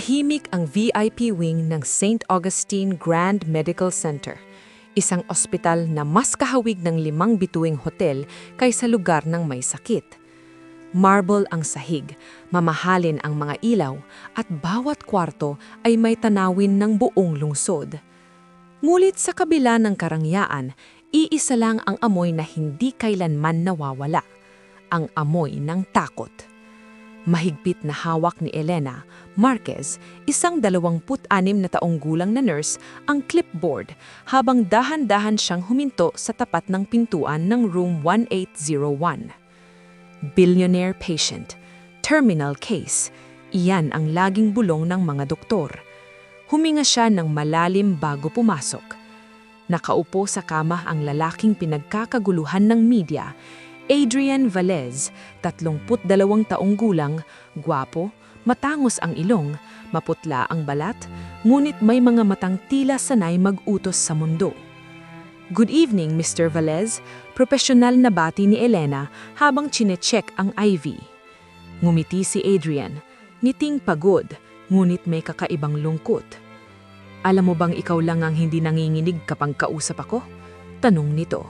Tahimik ang VIP wing ng St. Augustine Grand Medical Center, isang ospital na mas kahawig ng 5 bituing hotel kaysa lugar ng may sakit. Marble ang sahig, mamahalin ang mga ilaw, at bawat kwarto ay may tanawin ng buong lungsod. Ngulit sa kabila ng karangyaan, iisa lang ang amoy na hindi kailanman nawawala, ang amoy ng takot. Mahigpit na hawak ni Elena Marquez, isang 26 na taong gulang na nurse, ang clipboard habang dahan-dahan siyang huminto sa tapat ng pintuan ng room 1801. Billionaire patient, terminal case, iyan ang laging bulong ng mga doktor. Huminga siya ng malalim bago pumasok. Nakaupo sa kama ang lalaking pinagkakaguluhan ng media, Adrian Velez, 32 taong gulang, gwapo, matangos ang ilong, maputla ang balat, ngunit may mga matang tila sanay mag-utos sa mundo. "Good evening, Mr. Velez," profesional na bati ni Elena habang chinecheck ang IV. Ngumiti si Adrian, ngiting pagod, ngunit may kakaibang lungkot. "Alam mo bang ikaw lang ang hindi nanginginig kapag kausap ako?" Tanong nito.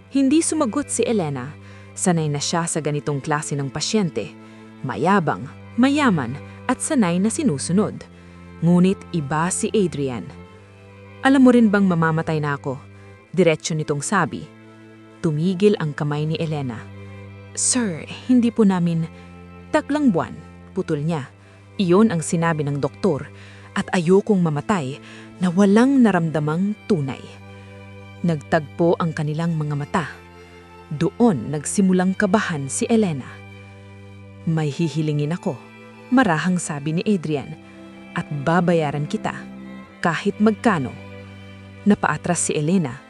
Hindi sumagot si Elena. Sanay na siya sa ganitong klase ng pasyente. Mayabang, mayaman, at sanay na sinusunod. Ngunit iba si Adrian. "Alam mo rin bang mamamatay na ako?" Diretso nitong sabi. Tumigil ang kamay ni Elena. "Sir, hindi po namin..." "Taklang buwan," putol niya. Iyon ang sinabi ng doktor, at ayokong mamatay na walang naramdamang tunay. Nagtagpo ang kanilang mga mata. Doon nagsimulang kabahan si Elena. "May hihilingin ako," marahang sabi ni Adrian, "at babayaran kita, kahit magkano." Napaatras si Elena.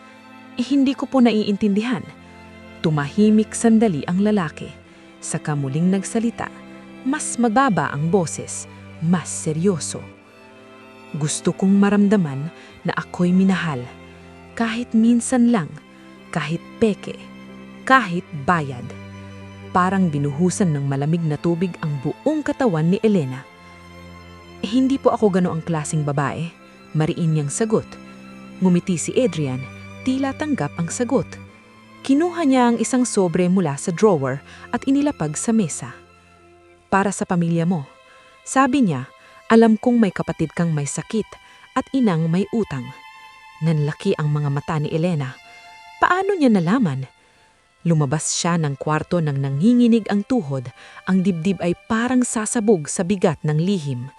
Hindi ko po naiintindihan." Tumahimik sandali ang lalaki. Saka muling nagsalita. Mas mababa ang boses, mas seryoso. "Gusto kong maramdaman na ako'y minahal. Kahit minsan lang, kahit peke, kahit bayad." Parang binuhusan ng malamig na tubig ang buong katawan ni Elena. "Hindi po ako ganoong klaseng babae," mariin niyang sagot. Ngumiti si Adrian, tila tanggap ang sagot. Kinuha niya ang isang sobre mula sa drawer at inilapag sa mesa. "Para sa pamilya mo," sabi niya. "Alam kong may kapatid kang may sakit at inang may utang." Nanlaki ang mga mata ni Elena. Paano niya nalaman? Lumabas siya ng kwarto nang nanginginig ang tuhod, ang dibdib ay parang sasabog sa bigat ng lihim.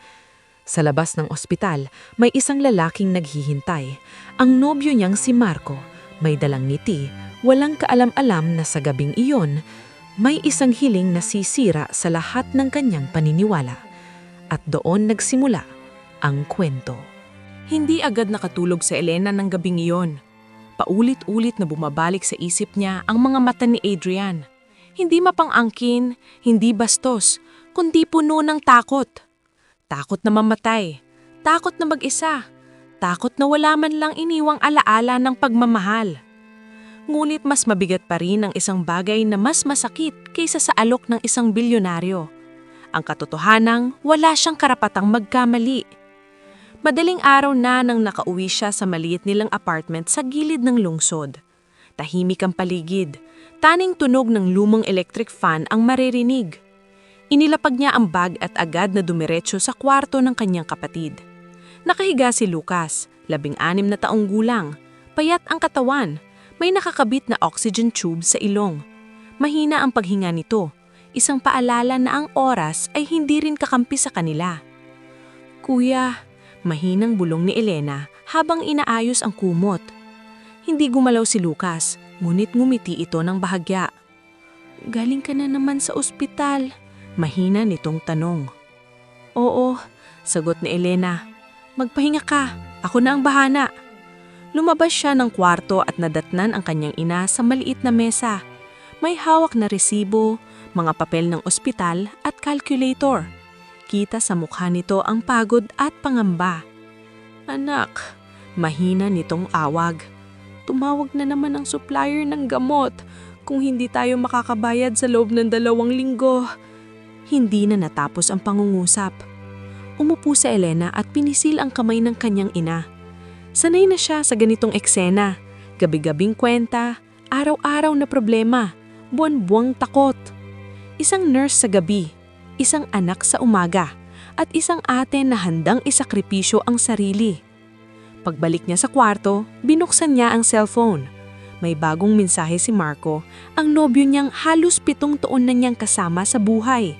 Sa labas ng ospital, may isang lalaking naghihintay. Ang nobyo niyang si Marco, may dalang ngiti, walang kaalam-alam na sa gabing iyon, may isang hiling na sisira sa lahat ng kanyang paniniwala. At doon nagsimula ang kwento. Hindi agad nakatulog sa Elena ng gabing iyon. Paulit-ulit na bumabalik sa isip niya ang mga mata ni Adrian. Hindi mapang-angkin, hindi bastos, kundi puno ng takot. Takot na mamatay, takot na mag-isa, takot na wala man lang iniwang alaala ng pagmamahal. Ngunit mas mabigat pa rin ang isang bagay na mas masakit kaysa sa alok ng isang bilyonaryo. Ang katotohanang wala siyang karapatang magkamali. Madaling araw na nang nakauwi siya sa maliit nilang apartment sa gilid ng lungsod. Tahimik ang paligid. Taning tunog ng lumang electric fan ang maririnig. Inilapag niya ang bag at agad na dumiretso sa kwarto ng kanyang kapatid. Nakahiga si Lucas, 16 na taong gulang. Payat ang katawan. May nakakabit na oxygen tube sa ilong. Mahina ang paghinga nito. Isang paalala na ang oras ay hindi rin kakampi sa kanila. "Kuya," mahinang bulong ni Elena habang inaayos ang kumot. Hindi gumalaw si Lucas, ngunit ngumiti ito ng bahagya. "Galing ka na naman sa ospital?" mahina nitong tanong. "Oo," sagot ni Elena. "Magpahinga ka, ako na ang bahana." Lumabas siya ng kwarto at nadatnan ang kanyang ina sa maliit na mesa. May hawak na resibo, mga papel ng ospital at calculator. Kita sa mukha nito ang pagod at pangamba. "Anak," mahina nitong awag. "Tumawag na naman ang supplier ng gamot. Kung hindi tayo makakabayad sa loob ng 2 linggo." Hindi na natapos ang pangungusap. umupo sa Elena at pinisil ang kamay ng kanyang ina. Sanay na siya sa ganitong eksena, gabi-gabing kwenta, araw-araw na problema, buwan-buwang takot. Isang nurse sa gabi, isang anak sa umaga, at isang ate na handang isakripisyo ang sarili. Pagbalik niya sa kwarto, binuksan niya ang cellphone. May bagong mensahe si Marco, ang nobyo niyang halos 7 taon na niyang kasama sa buhay.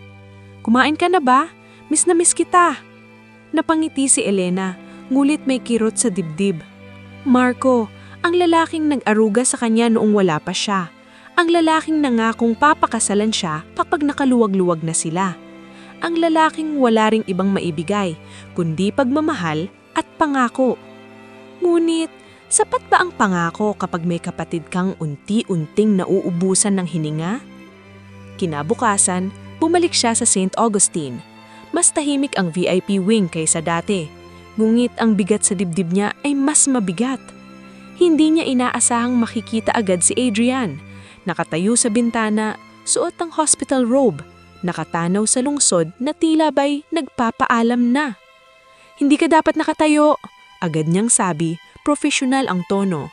"Kumain ka na ba? Miss na miss kita." Napangiti si Elena, ngulit may kirot sa dibdib. Marco, ang lalaking nag-aruga sa kanya noong wala pa siya. Ang lalaking nangakong papakasalan siya kapag nakaluwag-luwag na sila. Ang lalaking wala ring ibang maibigay, kundi pagmamahal at pangako. Ngunit, sapat ba ang pangako kapag may kapatid kang unti-unting nauubusan ng hininga? Kinabukasan, bumalik siya sa St. Augustine. Mas tahimik ang VIP wing kaysa dati, ngunit ang bigat sa dibdib niya ay mas mabigat. Hindi niya inaasahang makikita agad si Adrian. Nakatayo sa bintana, suot ang hospital robe, nakatanaw sa lungsod na tila ba'y nagpapaalam na. "Hindi ka dapat nakatayo," agad niyang sabi, profesional ang tono.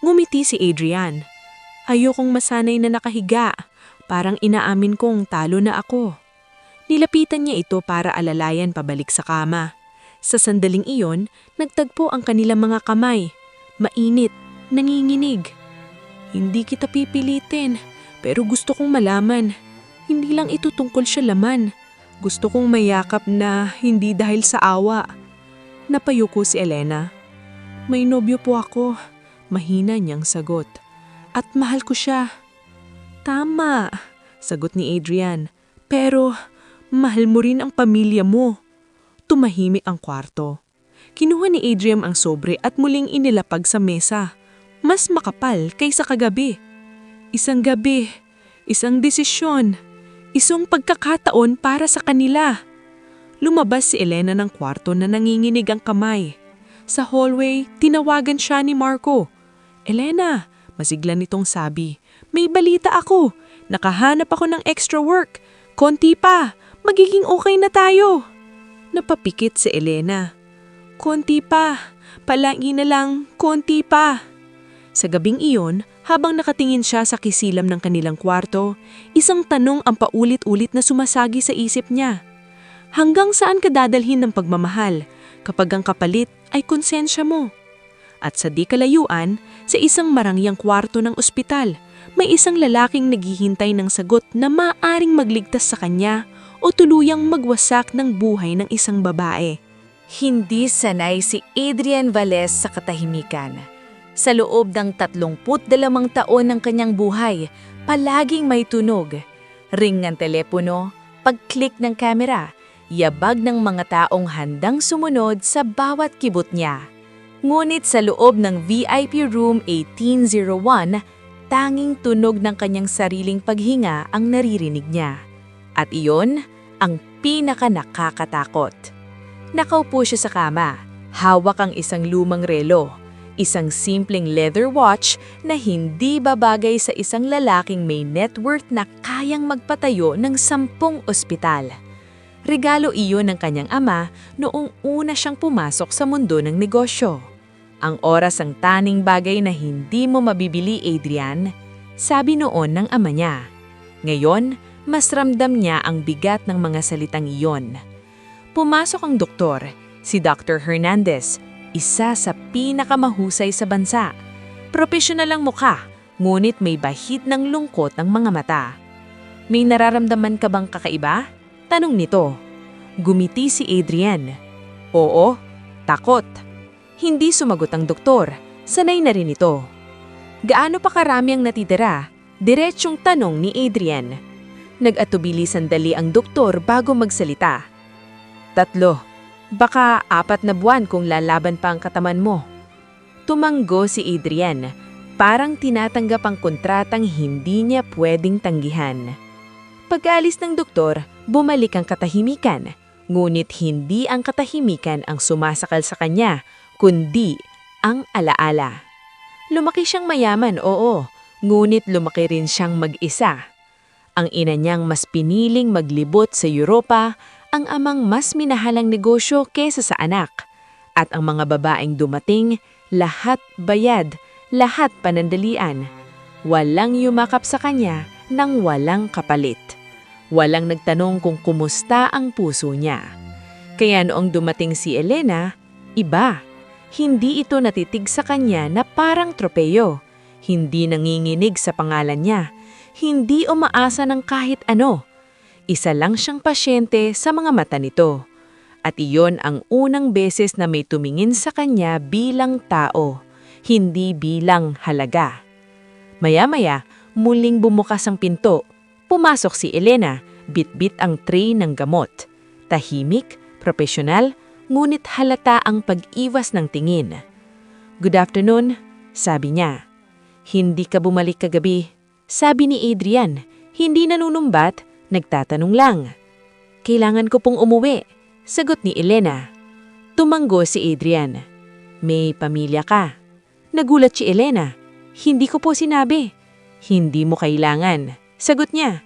Ngumiti si Adrian. "Ayokong masanay na nakahiga, parang inaamin kong talo na ako." Nilapitan niya ito para alalayan pabalik sa kama. Sa sandaling iyon, nagtagpo ang kanilang mga kamay. Mainit, nanginginig. "Hindi kita pipilitin, pero gusto kong malaman. Hindi lang ito tungkol sa laman. Gusto kong mayakap na hindi dahil sa awa." Napayuko si Elena. "May nobyo po ako," mahina niyang sagot. "At mahal ko siya." "Tama," sagot ni Adrian. "Pero mahal mo rin ang pamilya mo." Tumahimik ang kwarto. Kinuha ni Adrian ang sobre at muling inilapag sa mesa. Mas makapal kaysa kagabi. Isang gabi, isang desisyon, isang pagkakataon para sa kanila. Lumabas si Elena ng kwarto na nanginginig ang kamay. Sa hallway, tinawagan siya ni Marco. "Elena," masigla nitong sabi, "may balita ako. Nakahanap ako ng extra work. Konti pa, magiging okay na tayo." Napapikit si Elena. "Konti pa, palagi na lang, konti pa." Sa gabing iyon, habang nakatingin siya sa kisilam ng kanilang kwarto, isang tanong ang paulit-ulit na sumasagi sa isip niya. Hanggang saan ka dadalhin ng pagmamahal kapag ang kapalit ay konsensya mo? At sa di kalayuan, sa isang marangyang kwarto ng ospital, may isang lalaking naghihintay ng sagot na maaring magligtas sa kanya o tuluyang magwasak ng buhay ng isang babae. Hindi sanay si Adrian Valles sa katahimikan. Sa loob ng 32 taon ng kanyang buhay, palaging may tunog. Ring ng telepono, pag-click ng kamera, yabag ng mga taong handang sumunod sa bawat kibot niya. Ngunit sa loob ng VIP Room 1801, tanging tunog ng kanyang sariling paghinga ang naririnig niya. At iyon ang pinaka-nakakatakot. Nakaupo siya sa kama, hawak ang isang lumang relo, isang simpleng leather watch na hindi babagay sa isang lalaking may net worth na kayang magpatayo ng 10 ospital. Regalo iyon ng kanyang ama noong una siyang pumasok sa mundo ng negosyo. Ang oras ang taning bagay na hindi mo mabibili, Adrian, sabi noon ng ama niya. Ngayon, mas ramdam niya ang bigat ng mga salitang iyon. Pumasok ang doktor, si Dr. Hernandez, isa sa pinakamahusay sa bansa. Profesional ang mukha, ngunit may bahid ng lungkot ang mga mata. "May nararamdaman ka bang kakaiba?" tanong nito. Gumiti si Adrian. "Oo, takot." Hindi sumagot ang doktor, sanay na rin ito. "Gaano pa karami ang natitira?" Diretsyong tanong ni Adrian. Nag-atubili sandali ang doktor bago magsalita. 3, baka 4 na buwan kung lalaban pa ang kataman mo." Tumanggo si Adrian, parang tinatanggap ang kontratang hindi niya pwedeng tanggihan. Pag-alis ng doktor, bumalik ang katahimikan, ngunit hindi ang katahimikan ang sumasakal sa kanya, kundi ang alaala. Lumaki siyang mayaman, oo, ngunit lumaki rin siyang mag-isa. Ang ina niyang mas piniling maglibot sa Europa ang amang mas minahalang negosyo kesa sa anak. At ang mga babaeng dumating, lahat bayad, lahat panandalian. Walang yumakap sa kanya nang walang kapalit. Walang nagtanong kung kumusta ang puso niya. Kaya noong dumating si Elena, iba. Hindi ito natitig sa kanya na parang tropeyo. Hindi nanginginig sa pangalan niya. Hindi umaasa ng kahit ano. Isa lang siyang pasyente sa mga mata nito. At iyon ang unang beses na may tumingin sa kanya bilang tao, hindi bilang halaga. Maya-maya, muling bumukas ang pinto. Pumasok si Elena, bitbit ang tray ng gamot. Tahimik, profesional, ngunit halata ang pag-iwas ng tingin. "Good afternoon," sabi niya. "Hindi ka bumalik kagabi," sabi ni Adrian. Hindi nanunumbat, nagtatanong lang. "Kailangan ko pong umuwi," sagot ni Elena. Tumanggo si Adrian. "May pamilya ka." Nagulat si Elena. "Hindi ko po sinabi." "Hindi mo kailangan," sagot niya.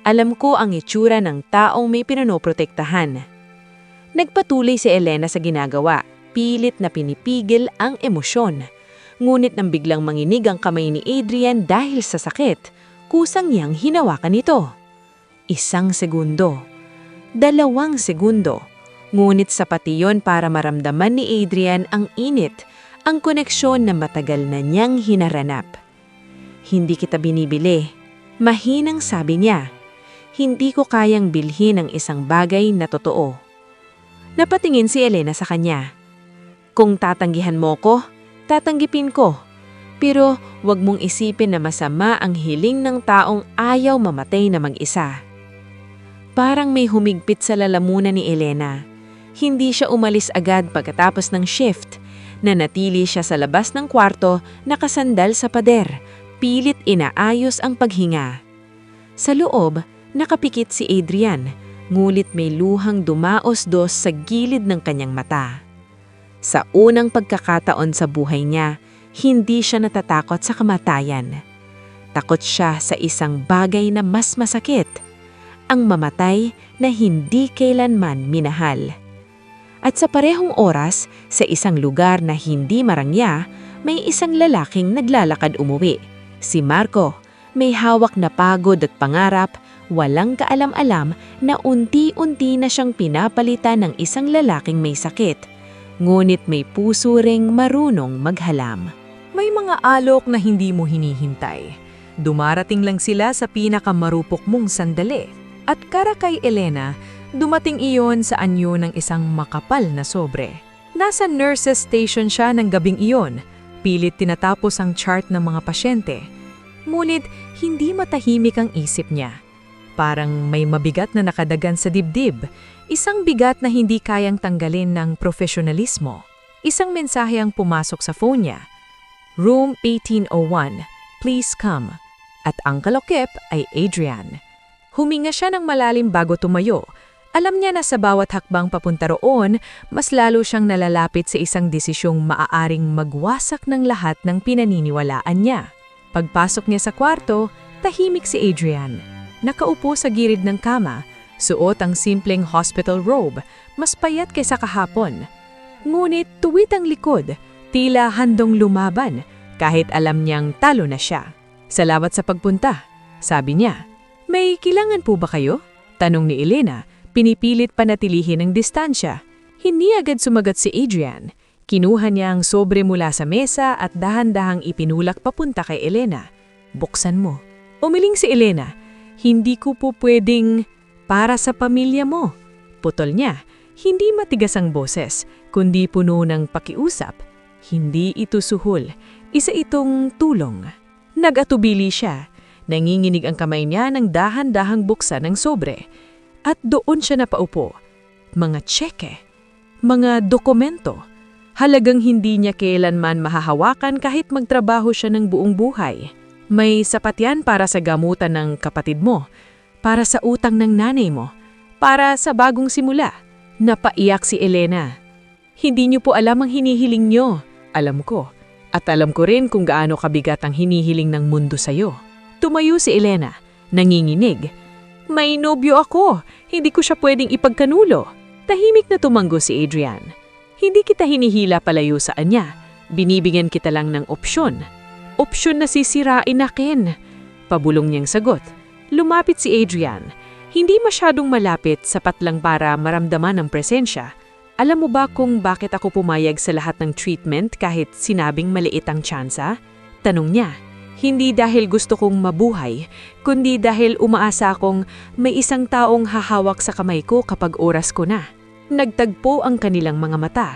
"Alam ko ang itsura ng taong may pinoprotektahan." Nagpatuloy si Elena sa ginagawa, pilit na pinipigil ang emosyon. Ngunit nang biglang manginig ang kamay ni Adrian dahil sa sakit, kusang niyang hinawakan ito. 1 segundo, 2 segundo, ngunit sapat iyon para maramdaman ni Adrian ang init, ang koneksyon na matagal na niyang hinaranap. "Hindi kita binibili," mahinang sabi niya. "Hindi ko kayang bilhin ang isang bagay na totoo." Napatingin si Elena sa kanya. "Kung tatanggihan mo ko, tatanggipin ko. Pero wag mong isipin na masama ang hiling ng taong ayaw mamatay na mag-isa." Parang may humigpit sa lalamunan ni Elena. Hindi siya umalis agad pagkatapos ng shift. Nanatili siya sa labas ng kwarto, nakasandal sa pader, pilit inaayos ang paghinga. Sa loob, nakapikit si Adrian, ngulit may luhang dumaos-dos sa gilid ng kanyang mata. Sa unang pagkakataon sa buhay niya, hindi siya natatakot sa kamatayan. Takot siya sa isang bagay na mas masakit, ang mamatay na hindi kailanman minahal. At sa parehong oras, sa isang lugar na hindi marangya, may isang lalaking naglalakad umuwi. Si Marco, may hawak na pagod at pangarap, walang kaalam-alam na unti-unti na siyang pinapalitan ng isang lalaking may sakit. Ngunit may puso ring marunong maghalam. May mga alok na hindi mo hinihintay. Dumarating lang sila sa pinakamarupok mong sandali. At para kay Elena, dumating iyon sa anyo ng isang makapal na sobre. Nasa nurses station siya ng gabing iyon. Pilit tinatapos ang chart ng mga pasyente. Ngunit hindi matahimik ang isip niya. Parang may mabigat na nakadagan sa dibdib. Isang bigat na hindi kayang tanggalin ng profesionalismo. Isang mensahe ang pumasok sa phone niya. "Room 1801, please come." At ang kalokip ay Adrian. Huminga siya ng malalim bago tumayo. Alam niya na sa bawat hakbang papunta roon, mas lalo siyang nalalapit sa isang desisyong maaaring magwasak ng lahat ng pinaniniwalaan niya. Pagpasok niya sa kwarto, tahimik si Adrian. Nakaupo sa gilid ng kama, suot ang simpleng hospital robe, mas payat kaysa kahapon. Ngunit tuwid ang likod, tila handong lumaban, kahit alam niyang talo na siya. "Salamat sa pagpunta," sabi niya. "May kailangan po ba kayo?" tanong ni Elena, pinipilit panatilihin ang distansya. Hindi agad sumagot si Adrian. Kinuha niya ang sobre mula sa mesa at dahan-dahang ipinulak papunta kay Elena. "Buksan mo." Umiling si Elena. "Hindi ko po pwedeng para sa pamilya mo." Putol niya. Hindi matigas ang boses, kundi puno ng pakiusap. Hindi ito suhol. Isa itong tulong. Nag-atubili siya. Nanginginig ang kamay niya nang dahan-dahang buksan ng sobre. At doon siya napaupo. Mga tseke, mga dokumento. Halagang hindi niya kailanman mahahawakan kahit magtrabaho siya ng buong buhay. May sapat yan para sa gamutan ng kapatid mo, para sa utang ng nanay mo, para sa bagong simula. Napaiyak si Elena. "Hindi niyo po alam ang hinihiling niyo." "Alam ko. At alam ko rin kung gaano kabigat ang hinihiling ng mundo sa'yo." Tumayo si Elena, nanginginig. May nobyo ako. Hindi ko siya pwedeng ipagkanulo. Tahimik na tumanggo si Adrian. Hindi kita hinihila palayo sa kanya. Binibigyan kita lang ng opsyon. Opsyon na sisirain akin. Pabulong niyang sagot. Lumapit si Adrian. Hindi masyadong malapit, sapat lang para maramdaman ang presensya. Alam mo ba kung bakit ako pumayag sa lahat ng treatment kahit sinabing maliit ang tsansa? Tanong niya. Hindi dahil gusto kong mabuhay, kundi dahil umaasa akong may isang taong hahawak sa kamay ko kapag oras ko na. Nagtagpo ang kanilang mga mata.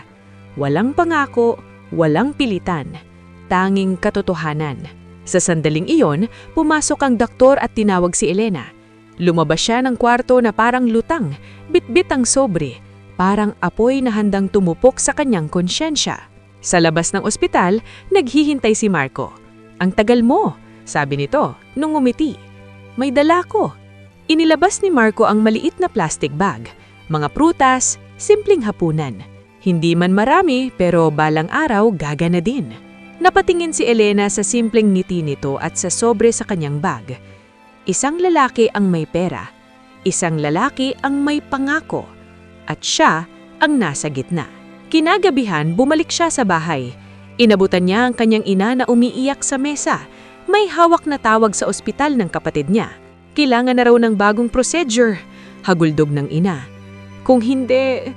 Walang pangako, walang pilitan. Tanging katotohanan. Sa sandaling iyon, pumasok ang doktor at tinawag si Elena. Lumabas siya ng kwarto na parang lutang, bitbit ang sobre, parang apoy na handang tumupok sa kanyang konsyensya. Sa labas ng ospital, naghihintay si Marco. Ang tagal mo, sabi nito, nung umiti. May dala ko. Inilabas ni Marco ang maliit na plastic bag, mga prutas, simpleng hapunan. Hindi man marami pero balang araw gagana din. Napatingin si Elena sa simpleng ngiti nito at sa sobre sa kanyang bag. Isang lalaki ang may pera, isang lalaki ang may pangako, at siya ang nasa gitna. Kinagabihan, bumalik siya sa bahay. Inabutan niya ang kanyang ina na umiiyak sa mesa. May hawak na tawag sa ospital ng kapatid niya. Kailangan na raw ng bagong procedure. Haguldog ng ina. Kung hindi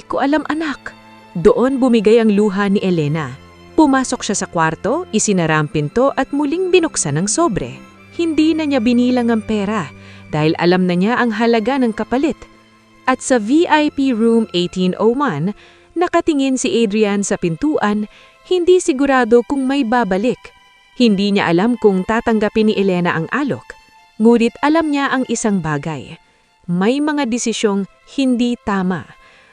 ko alam anak. Doon bumigay ang luha ni Elena. Pumasok siya sa kwarto, isinara ang pinto at muling binuksan ang sobre. Hindi na niya binilang ang pera dahil alam na niya ang halaga ng kapalit. At sa VIP Room 1801, nakatingin si Adrian sa pintuan, hindi sigurado kung may babalik. Hindi niya alam kung tatanggapin ni Elena ang alok. Ngunit alam niya ang isang bagay. May mga desisyong hindi tama.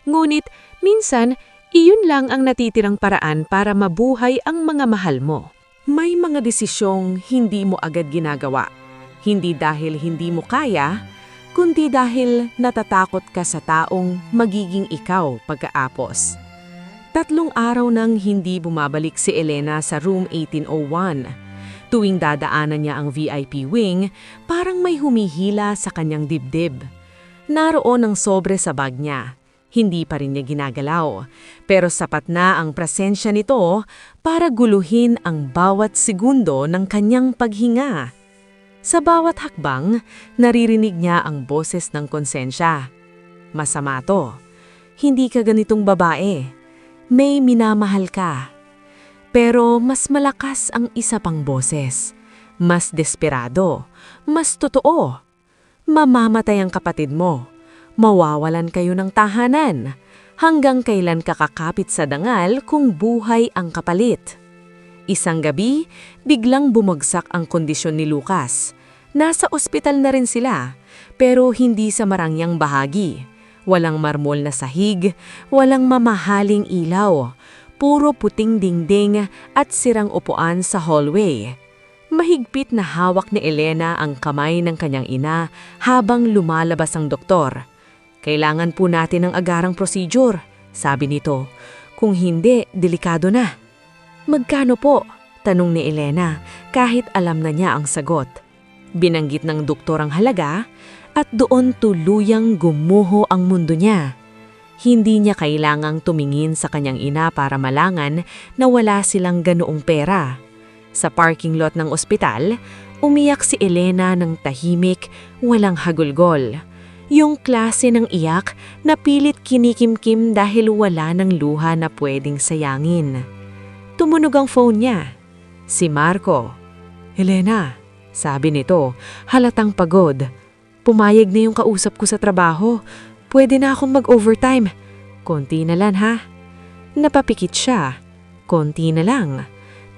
Ngunit minsan, iyon lang ang natitirang paraan para mabuhay ang mga mahal mo. May mga desisyong hindi mo agad ginagawa. Hindi dahil hindi mo kaya, kundi dahil natatakot ka sa taong magiging ikaw pagkaapos. 3 araw nang hindi bumabalik si Elena sa room 1801. Tuwing dadaanan niya ang VIP wing, parang may humihila sa kanyang dibdib. Naroon ang sobre sa bag niya. Hindi pa rin niya ginagalaw, pero sapat na ang presensya nito para guluhin ang bawat segundo ng kanyang paghinga. Sa bawat hakbang, naririnig niya ang boses ng konsensya. Masama to. Hindi ka ganitong babae. May minamahal ka. Pero mas malakas ang isa pang boses. Mas desperado. Mas totoo. Mamamatay ang kapatid mo. Mawawalan kayo ng tahanan. Hanggang kailan ka kakapit sa dangal kung buhay ang kapalit. Isang gabi, biglang bumagsak ang kondisyon ni Lucas. Nasa ospital na rin sila, pero hindi sa marangyang bahagi. Walang marmol na sahig, walang mamahaling ilaw, puro puting dingding at sirang upuan sa hallway. Mahigpit na hawak ni Elena ang kamay ng kanyang ina habang lumalabas ang doktor. Kailangan po natin ng agarang procedure, sabi nito. Kung hindi, delikado na. Magkano po? Tanong ni Elena kahit alam na niya ang sagot. Binanggit ng doktor ang halaga at doon tuluyang gumuho ang mundo niya. Hindi niya kailangang tumingin sa kanyang ina para malangan na wala silang ganoong pera. Sa parking lot ng ospital, umiyak si Elena ng tahimik, walang hagulgol. Yung klase ng iyak na pilit kinikimkim dahil wala ng luha na pwedeng sayangin. Tumunog ang phone niya. Si Marco. Elena, sabi nito, halatang pagod. Pumayag na yung kausap ko sa trabaho. Pwede na akong mag-overtime. Konti na lang ha. Napapikit siya. Konti na lang.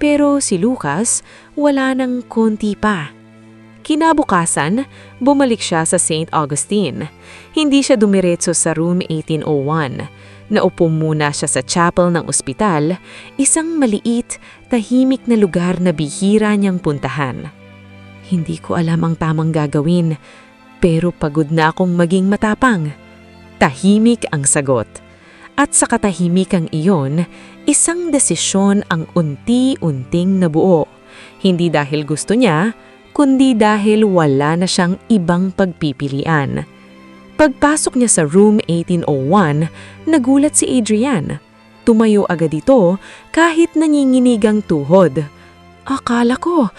Pero si Lucas, wala nang konti pa. Kinabukasan, bumalik siya sa St. Augustine. Hindi siya dumiretso sa room 1801. Naupo muna siya sa chapel ng ospital, isang maliit, tahimik na lugar na bihira niyang puntahan. Hindi ko alam ang tamang gagawin, pero pagod na akong maging matapang. Tahimik ang sagot. At sa katahimikang iyon, isang desisyon ang unti-unting nabuo. Hindi dahil gusto niya, kundi dahil wala na siyang ibang pagpipilian. Pagpasok niya sa room 1801, nagulat si Adrian. Tumayo agad ito kahit nanginginig ang tuhod. Akala ko,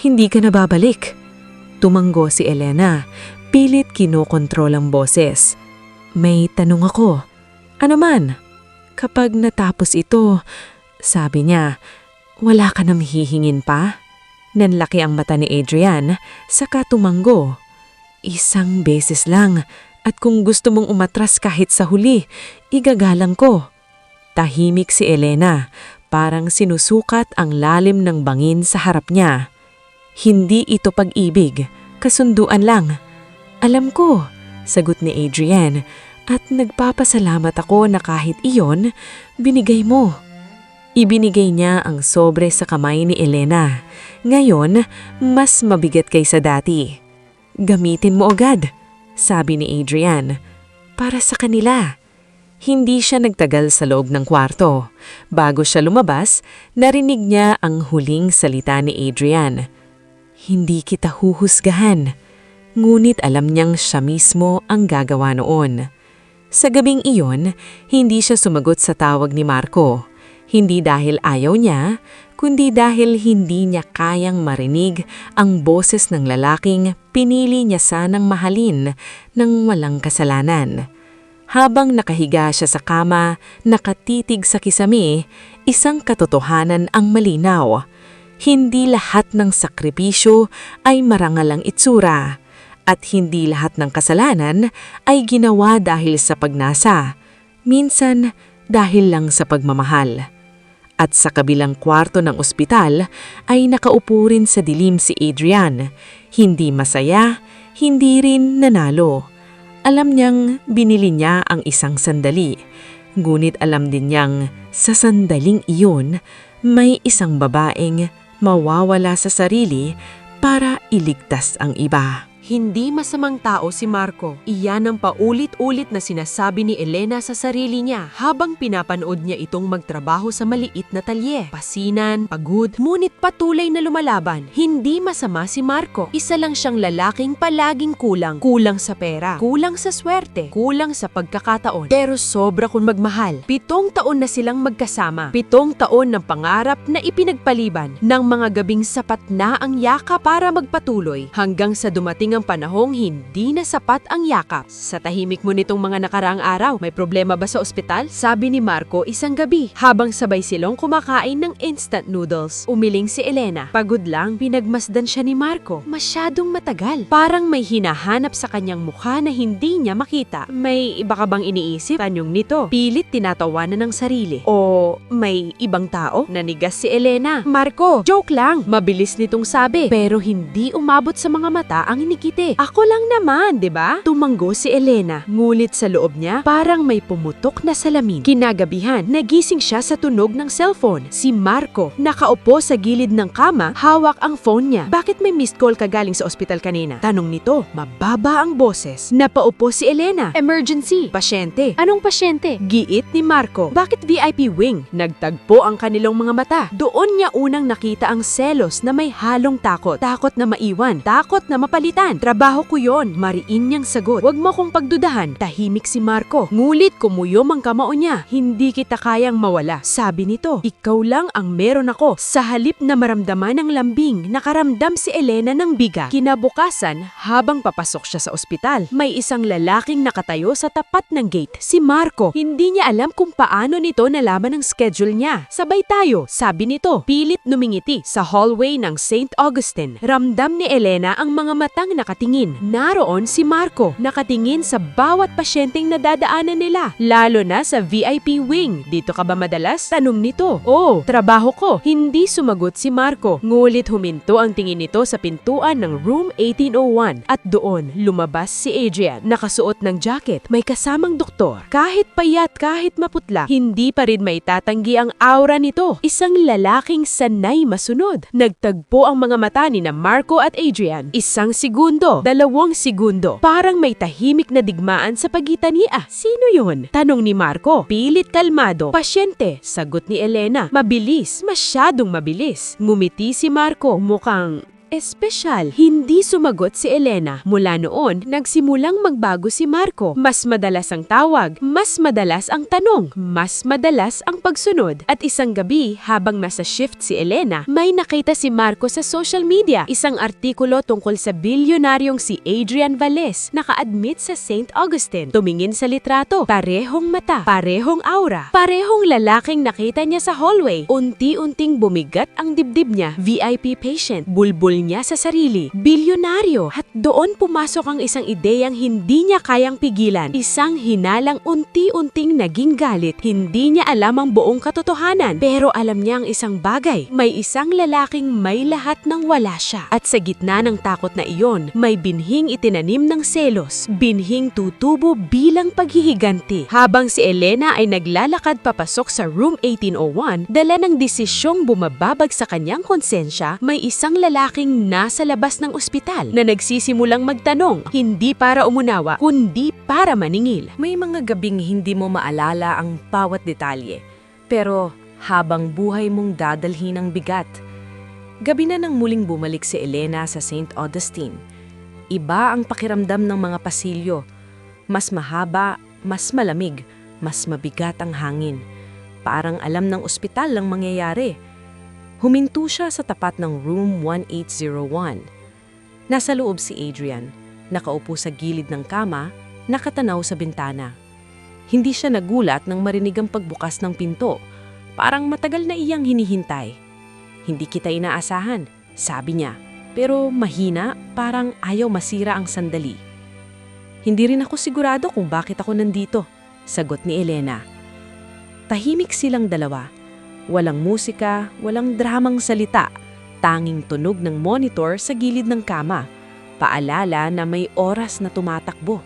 hindi ka na babalik. Tumanggo si Elena, pilit kinokontrol ang boses. May tanong ako. Ano man? Kapag natapos ito, sabi niya, wala ka nang hihingin pa? Nanlaki ang mata ni Adrian, saka tumanggo. Isang beses lang, at kung gusto mong umatras kahit sa huli, igagalang ko. Tahimik si Elena, parang sinusukat ang lalim ng bangin sa harap niya. Hindi ito pag-ibig, kasunduan lang. Alam ko, sagot ni Adrian, at nagpapasalamat ako na kahit iyon, binigay mo. Ibinigay niya ang sobre sa kamay ni Elena. Ngayon, mas mabigat kaysa dati. Gamitin mo agad, sabi ni Adrian. Para sa kanila. Hindi siya nagtagal sa loob ng kwarto. Bago siya lumabas, narinig niya ang huling salita ni Adrian. Hindi kita huhusgahan. Ngunit alam niyang siya mismo ang gagawa noon. Sa gabing iyon, hindi siya sumagot sa tawag ni Marco. Hindi dahil ayaw niya, kundi dahil hindi niya kayang marinig ang boses ng lalaking pinili niya sanang mahalin ng walang kasalanan. Habang nakahiga siya sa kama, nakatitig sa kisame, isang katotohanan ang malinaw. Hindi lahat ng sakripisyo ay marangal ang itsura. At hindi lahat ng kasalanan ay ginawa dahil sa pagnasa, minsan dahil lang sa pagmamahal. At sa kabilang kwarto ng ospital ay nakaupo rin sa dilim si Adrian, hindi masaya, hindi rin nanalo. Alam niyang binili niya ang isang sandali, ngunit alam din niyang sa sandaling iyon may isang babaeng mawawala sa sarili para iligtas ang iba. Hindi masamang tao si Marco. Iyan ang paulit-ulit na sinasabi ni Elena sa sarili niya habang pinapanood niya itong magtrabaho sa maliit na talye. Pasinan, pagod, ngunit patuloy na lumalaban. Hindi masama si Marco. Isa lang siyang lalaking palaging kulang. Kulang sa pera, kulang sa swerte, kulang sa pagkakataon. Pero sobra kung magmahal. 7 taon na silang magkasama. 7 taon ng pangarap na ipinagpaliban ng mga gabing sapat na ang yakap para magpatuloy hanggang sa dumating ang panahong hindi na sapat ang yakap. Sa tahimik mo nitong mga nakaraang araw, may problema ba sa ospital? Sabi ni Marco isang gabi habang sabay silang kumakain ng instant noodles. Umiling si Elena. Pagod lang, pinagmasdan siya ni Marco. Masyadong matagal. Parang may hinahanap sa kanyang mukha na hindi niya makita. May iba ka bang iniisip? Tanyong nito. Pilit tinatawanan ng sarili. O may ibang tao? Nanigas si Elena. Marco, joke lang. Mabilis nitong sabi. Pero hindi umabot sa mga mata ang Ako lang naman, 'di ba? Tumanggo si Elena. Ngulit sa loob niya, parang may pumutok na salamin. Kinagabihan, nagising siya sa tunog ng cellphone. Si Marco, nakaupo sa gilid ng kama, hawak ang phone niya. Bakit may missed call ka galing sa ospital kanina? Tanong nito. Mababa ang boses. Napaupo si Elena. Emergency. Pasyente. Anong pasyente? Giit ni Marco. Bakit VIP wing? Nagtagpo ang kanilang mga mata. Doon niya unang nakita ang selos na may halong takot. Takot na maiwan. Takot na mapalitan. Trabaho ko yon, mariin niyang sagot. Huwag mo kong pagdudahan. Tahimik si Marco. Ngulit kumuyom ang kamao niya. Hindi kita kayang mawala. Sabi nito, ikaw lang ang meron ako. Sa halip na maramdaman ng lambing, nakaramdam si Elena ng biga. Kinabukasan, habang papasok siya sa ospital, may isang lalaking nakatayo sa tapat ng gate. Si Marco. Hindi niya alam kung paano nito nalaman ang schedule niya. Sabay tayo, sabi nito. Pilit numingiti sa hallway ng St. Augustine. Ramdam ni Elena ang mga matang nakatingin. Naroon si Marco, nakatingin sa bawat pasyenteng nadadaanan nila, lalo na sa VIP wing. Dito ka ba madalas? Tanong nito. Oh, trabaho ko. Hindi sumagot si Marco. Ngulit huminto ang tingin nito sa pintuan ng room 1801 at doon lumabas si Adrian. Nakasuot ng jacket, may kasamang doktor. Kahit payat, kahit maputla, hindi pa rin may tatanggi ang aura nito. Isang lalaking sanay masunod. Nagtagpo ang mga mata ni na Marco at Adrian. Isang segundo, 2 segundo. Parang may tahimik na digmaan sa pagitan niya. Sino yun? Tanong ni Marco. Pilit kalmado. Pasyente, sagot ni Elena. Mabilis, masyadong mabilis. Ngumiti si Marco. Mukhang Espesyal, hindi sumagot si Elena. Mula noon, nagsimulang magbago si Marco. Mas madalas ang tawag, mas madalas ang tanong, mas madalas ang pagsunod. At isang gabi, habang nasa shift si Elena, may nakita si Marco sa social media. Isang artikulo tungkol sa bilyonaryong si Adrian Valles, naka-admit sa St. Augustine. Tumingin sa litrato, parehong mata, parehong aura, parehong lalaking nakita niya sa hallway. Unti-unting bumigat ang dibdib niya. VIP patient, bulbul niya sa sarili, bilyonaryo. At doon pumasok ang isang ideyang hindi niya kayang pigilan. Isang hinalang unti-unting naging galit. Hindi niya alam ang buong katotohanan, pero alam niya ang isang bagay. May isang lalaking may lahat ng wala siya. At sa gitna ng takot na iyon, may binhing itinanim ng selos. Binhing tutubo bilang paghihiganti. Habang si Elena ay naglalakad papasok sa room 1801, dala ng desisyong bumababag sa kanyang konsensya, may isang lalaking nasa labas ng ospital na nagsisimulang magtanong, hindi para umunawa, kundi para maningil. May mga gabing hindi mo maalala ang bawat detalye, pero habang buhay mong dadalhin ang bigat. Gabi na nang muling bumalik si Elena sa St. Augustine. Iba ang pakiramdam ng mga pasilyo. Mas mahaba, mas malamig, mas mabigat ang hangin. Parang alam ng ospital ang mangyayari. Huminto siya sa tapat ng room 1801. Nasa loob si Adrian, nakaupo sa gilid ng kama, nakatanaw sa bintana. Hindi siya nagulat nang marinig ang pagbukas ng pinto. Parang matagal na iyang hinihintay. Hindi kita inaasahan, sabi niya. Pero mahina, parang ayaw masira ang sandali. Hindi rin ako sigurado kung bakit ako nandito, sagot ni Elena. Tahimik silang dalawa. Walang musika, walang dramang salita, tanging tunog ng monitor sa gilid ng kama, paalala na may oras na tumatakbo.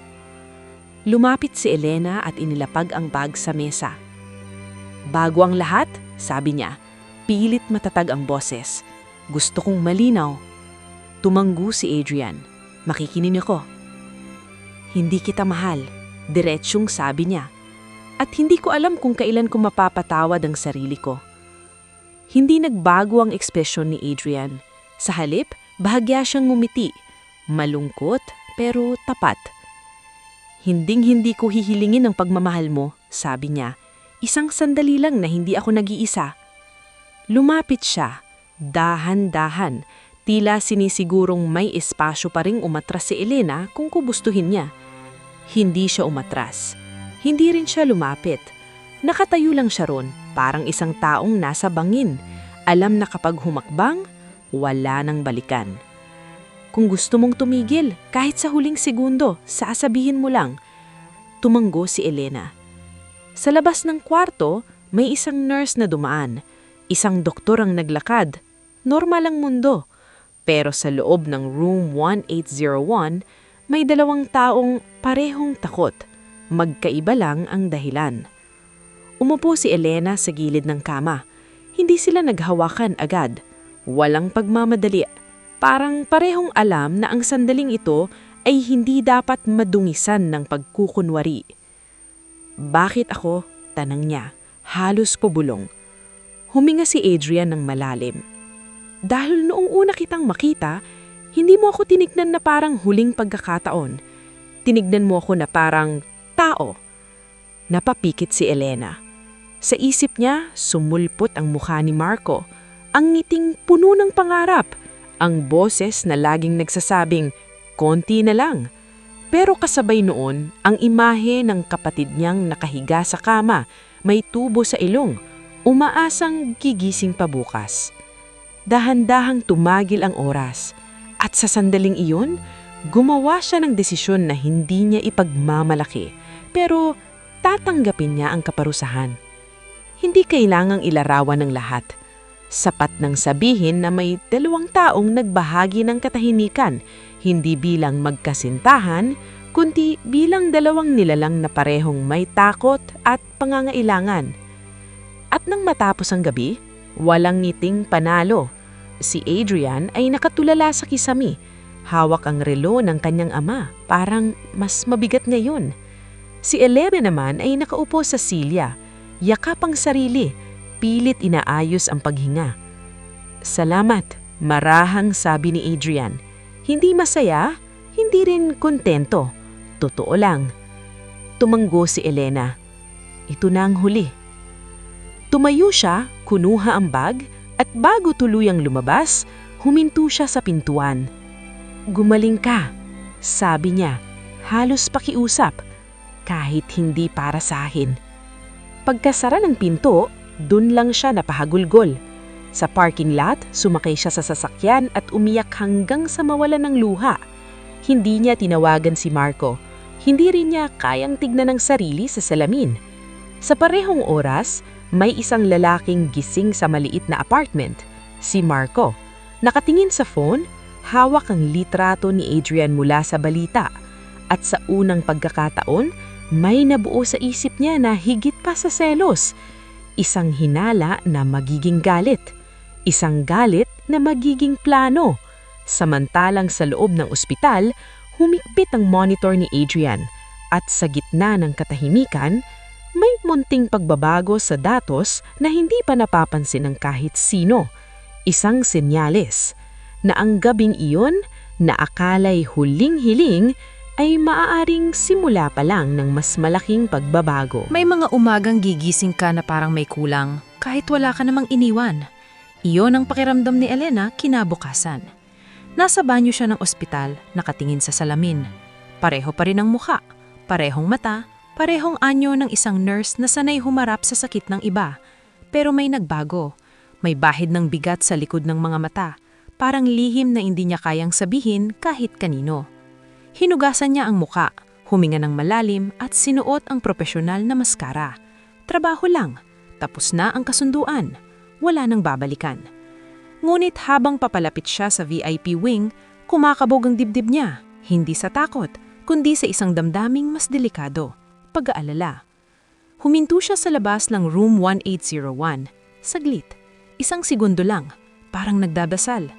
Lumapit si Elena at inilapag ang bag sa mesa. Bago ang lahat, sabi niya, pilit matatag ang boses. Gusto kong malinaw. Tumanggo si Adrian. Makikinig ako. Hindi kita mahal, diretsyong sabi niya. At hindi ko alam kung kailan ko mapapatawad ang sarili ko. Hindi nagbago ang ekspresyon ni Adrian. Sa halip, bahagya siyang ngumiti. Malungkot, pero tapat. Hinding-hindi ko hihilingin ang pagmamahal mo, sabi niya. Isang sandali lang na hindi ako nag-iisa. Lumapit siya, dahan-dahan, tila sinisigurong may espasyo pa ring umatras si Elena kung gustuhin niya. Hindi siya umatras. Hindi rin siya lumapit. Nakatayo lang siya ron, parang isang taong nasa bangin. Alam na kapag humakbang, wala nang balikan. Kung gusto mong tumigil, kahit sa huling segundo, sasabihin mo lang. Tumanggo si Elena. Sa labas ng kwarto, may isang nurse na dumaan. Isang doktor ang naglakad. Normal ang mundo. Pero sa loob ng room 1801, may dalawang taong parehong takot. Magkaiba lang ang dahilan. Umupo si Elena sa gilid ng kama. Hindi sila naghawakan agad. Walang pagmamadali. Parang parehong alam na ang sandaling ito ay hindi dapat madungisan ng pagkukunwari. Bakit ako? Tanang niya. Halos pabulong. Huminga si Adrian ng malalim. Dahil noong una kitang makita, hindi mo ako tinignan na parang huling pagkakataon. Tinignan mo ako na parang tao. Napapikit si Elena. Sa isip niya, sumulpot ang mukha ni Marco. Ang ngiting puno ng pangarap. Ang boses na laging nagsasabing, konti na lang. Pero kasabay noon, ang imahe ng kapatid niyang nakahiga sa kama, may tubo sa ilong, umaasang gigising pa bukas. Dahan-dahang tumagil ang oras. At sa sandaling iyon, gumawa siya ng desisyon na hindi niya ipagmamalaki. Pero tatanggapin niya ang kaparusahan. Hindi kailangang ilarawan ng lahat. Sapat nang sabihin na may dalawang taong nagbahagi ng katahimikan, hindi bilang magkasintahan, kundi bilang dalawang nilalang na parehong may takot at pangangailangan. At nang matapos ang gabi, walang ngiting panalo. Si Adrian ay nakatulala sa kisami. Hawak ang relo ng kanyang ama, parang mas mabigat ngayon. Si Elena naman ay nakaupo sa silya. Yakap ang sarili, pilit inaayos ang paghinga. Salamat, Marahang sabi ni Adrian. Hindi masaya, hindi rin kontento. Totoo lang. Tumanggo si Elena. Ito na ang huli. Tumayo siya, kunuha ang bag, at bago tuluyang lumabas, huminto siya sa pintuan. Gumaling ka, sabi niya, halos pakiusap, kahit hindi para sa akin. Pagkasara ng pinto, dun lang siya napahagulgol. Sa parking lot, sumakay siya sa sasakyan at umiyak hanggang sa mawalan ng luha. Hindi niya tinawagan si Marco. Hindi rin niya kayang tignan ng sarili sa salamin. Sa parehong oras, may isang lalaking gising sa maliit na apartment, si Marco. Nakatingin sa phone, hawak ang litrato ni Adrian mula sa balita. At sa unang pagkakataon, may nabuo sa isip niya na higit pa sa selos. Isang hinala na magiging galit. Isang galit na magiging plano. Samantalang sa loob ng ospital, humigpit ang monitor ni Adrian. At sa gitna ng katahimikan, may munting pagbabago sa datos na hindi pa napapansin ng kahit sino. Isang senyales na ang gabing iyon na akala'y huling-hiling ay maaaring simula pa lang ng mas malaking pagbabago. May mga umagang gigising ka na parang may kulang, kahit wala ka namang iniwan. Iyon ang pakiramdam ni Elena kinabukasan. Nasa banyo siya ng ospital, nakatingin sa salamin. Pareho pa rin ang mukha, parehong mata, parehong anyo ng isang nurse na sanay humarap sa sakit ng iba. Pero may nagbago. May bahid ng bigat sa likod ng mga mata, parang lihim na hindi niya kayang sabihin kahit kanino. Hinugasan niya ang muka, huminga ng malalim at sinuot ang propesyonal na maskara. Trabaho lang, tapos na ang kasunduan, wala nang babalikan. Ngunit habang papalapit siya sa VIP wing, kumakabog ang dibdib niya, hindi sa takot, kundi sa isang damdaming mas delikado, pag-aalala. Huminto siya sa labas ng room 1801. Saglit, isang segundo lang, parang nagdadasal.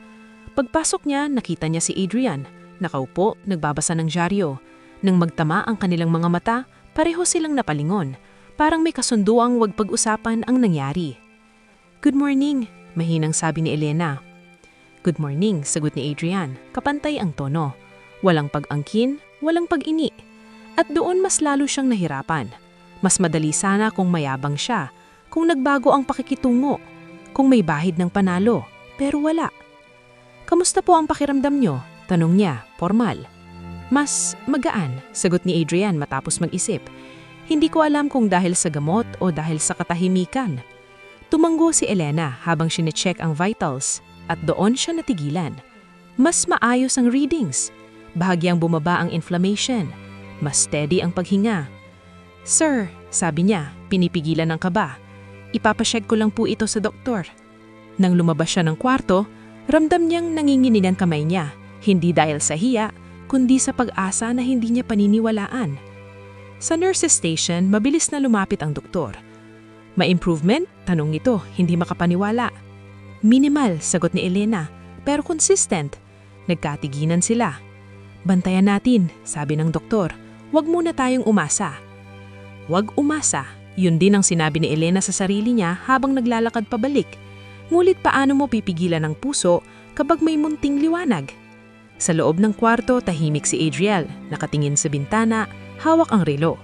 Pagpasok niya, nakita niya si Adrian. Nakaupo, nagbabasa ng dyaryo. Nang magtama ang kanilang mga mata, pareho silang napalingon. Parang may kasunduang wag pag-usapan ang nangyari. "Good morning," mahinang sabi ni Elena. "Good morning," sagot ni Adrian. Kapantay ang tono. Walang pag-angkin, walang pag-ini. At doon mas lalo siyang nahirapan. Mas madali sana kung mayabang siya, kung nagbago ang pakikitungo, kung may bahid ng panalo, pero wala. "Kamusta po ang pakiramdam niyo?" tanong niya, formal. "Mas magaan," sagot ni Adrian matapos mag-isip. "Hindi ko alam kung dahil sa gamot o dahil sa katahimikan." Tumanggo si Elena habang sinecheck ang vitals at doon siya natigilan. Mas maayos ang readings. Bahagyang bumaba ang inflammation. Mas steady ang paghinga. "Sir," sabi niya, pinipigilan ng kaba. "Ipapacheck ko lang po ito sa doktor." Nang lumabas siya ng kwarto, ramdam niyang nanginginig ang kamay niya. Hindi dahil sa hiya, kundi sa pag-asa na hindi niya paniniwalaan. Sa nurse's station, mabilis na lumapit ang doktor. "May improvement?" tanong nito, hindi makapaniwala. "Minimal," sagot ni Elena, "pero consistent." Nagkatiginan sila. "Bantayan natin," sabi ng doktor. "Huwag muna tayong umasa." Huwag umasa, yun din ang sinabi ni Elena sa sarili niya habang naglalakad pabalik. Ngulit paano mo pipigilan ang puso kapag may munting liwanag? Sa loob ng kwarto, tahimik si Adriel, nakatingin sa bintana, hawak ang relo.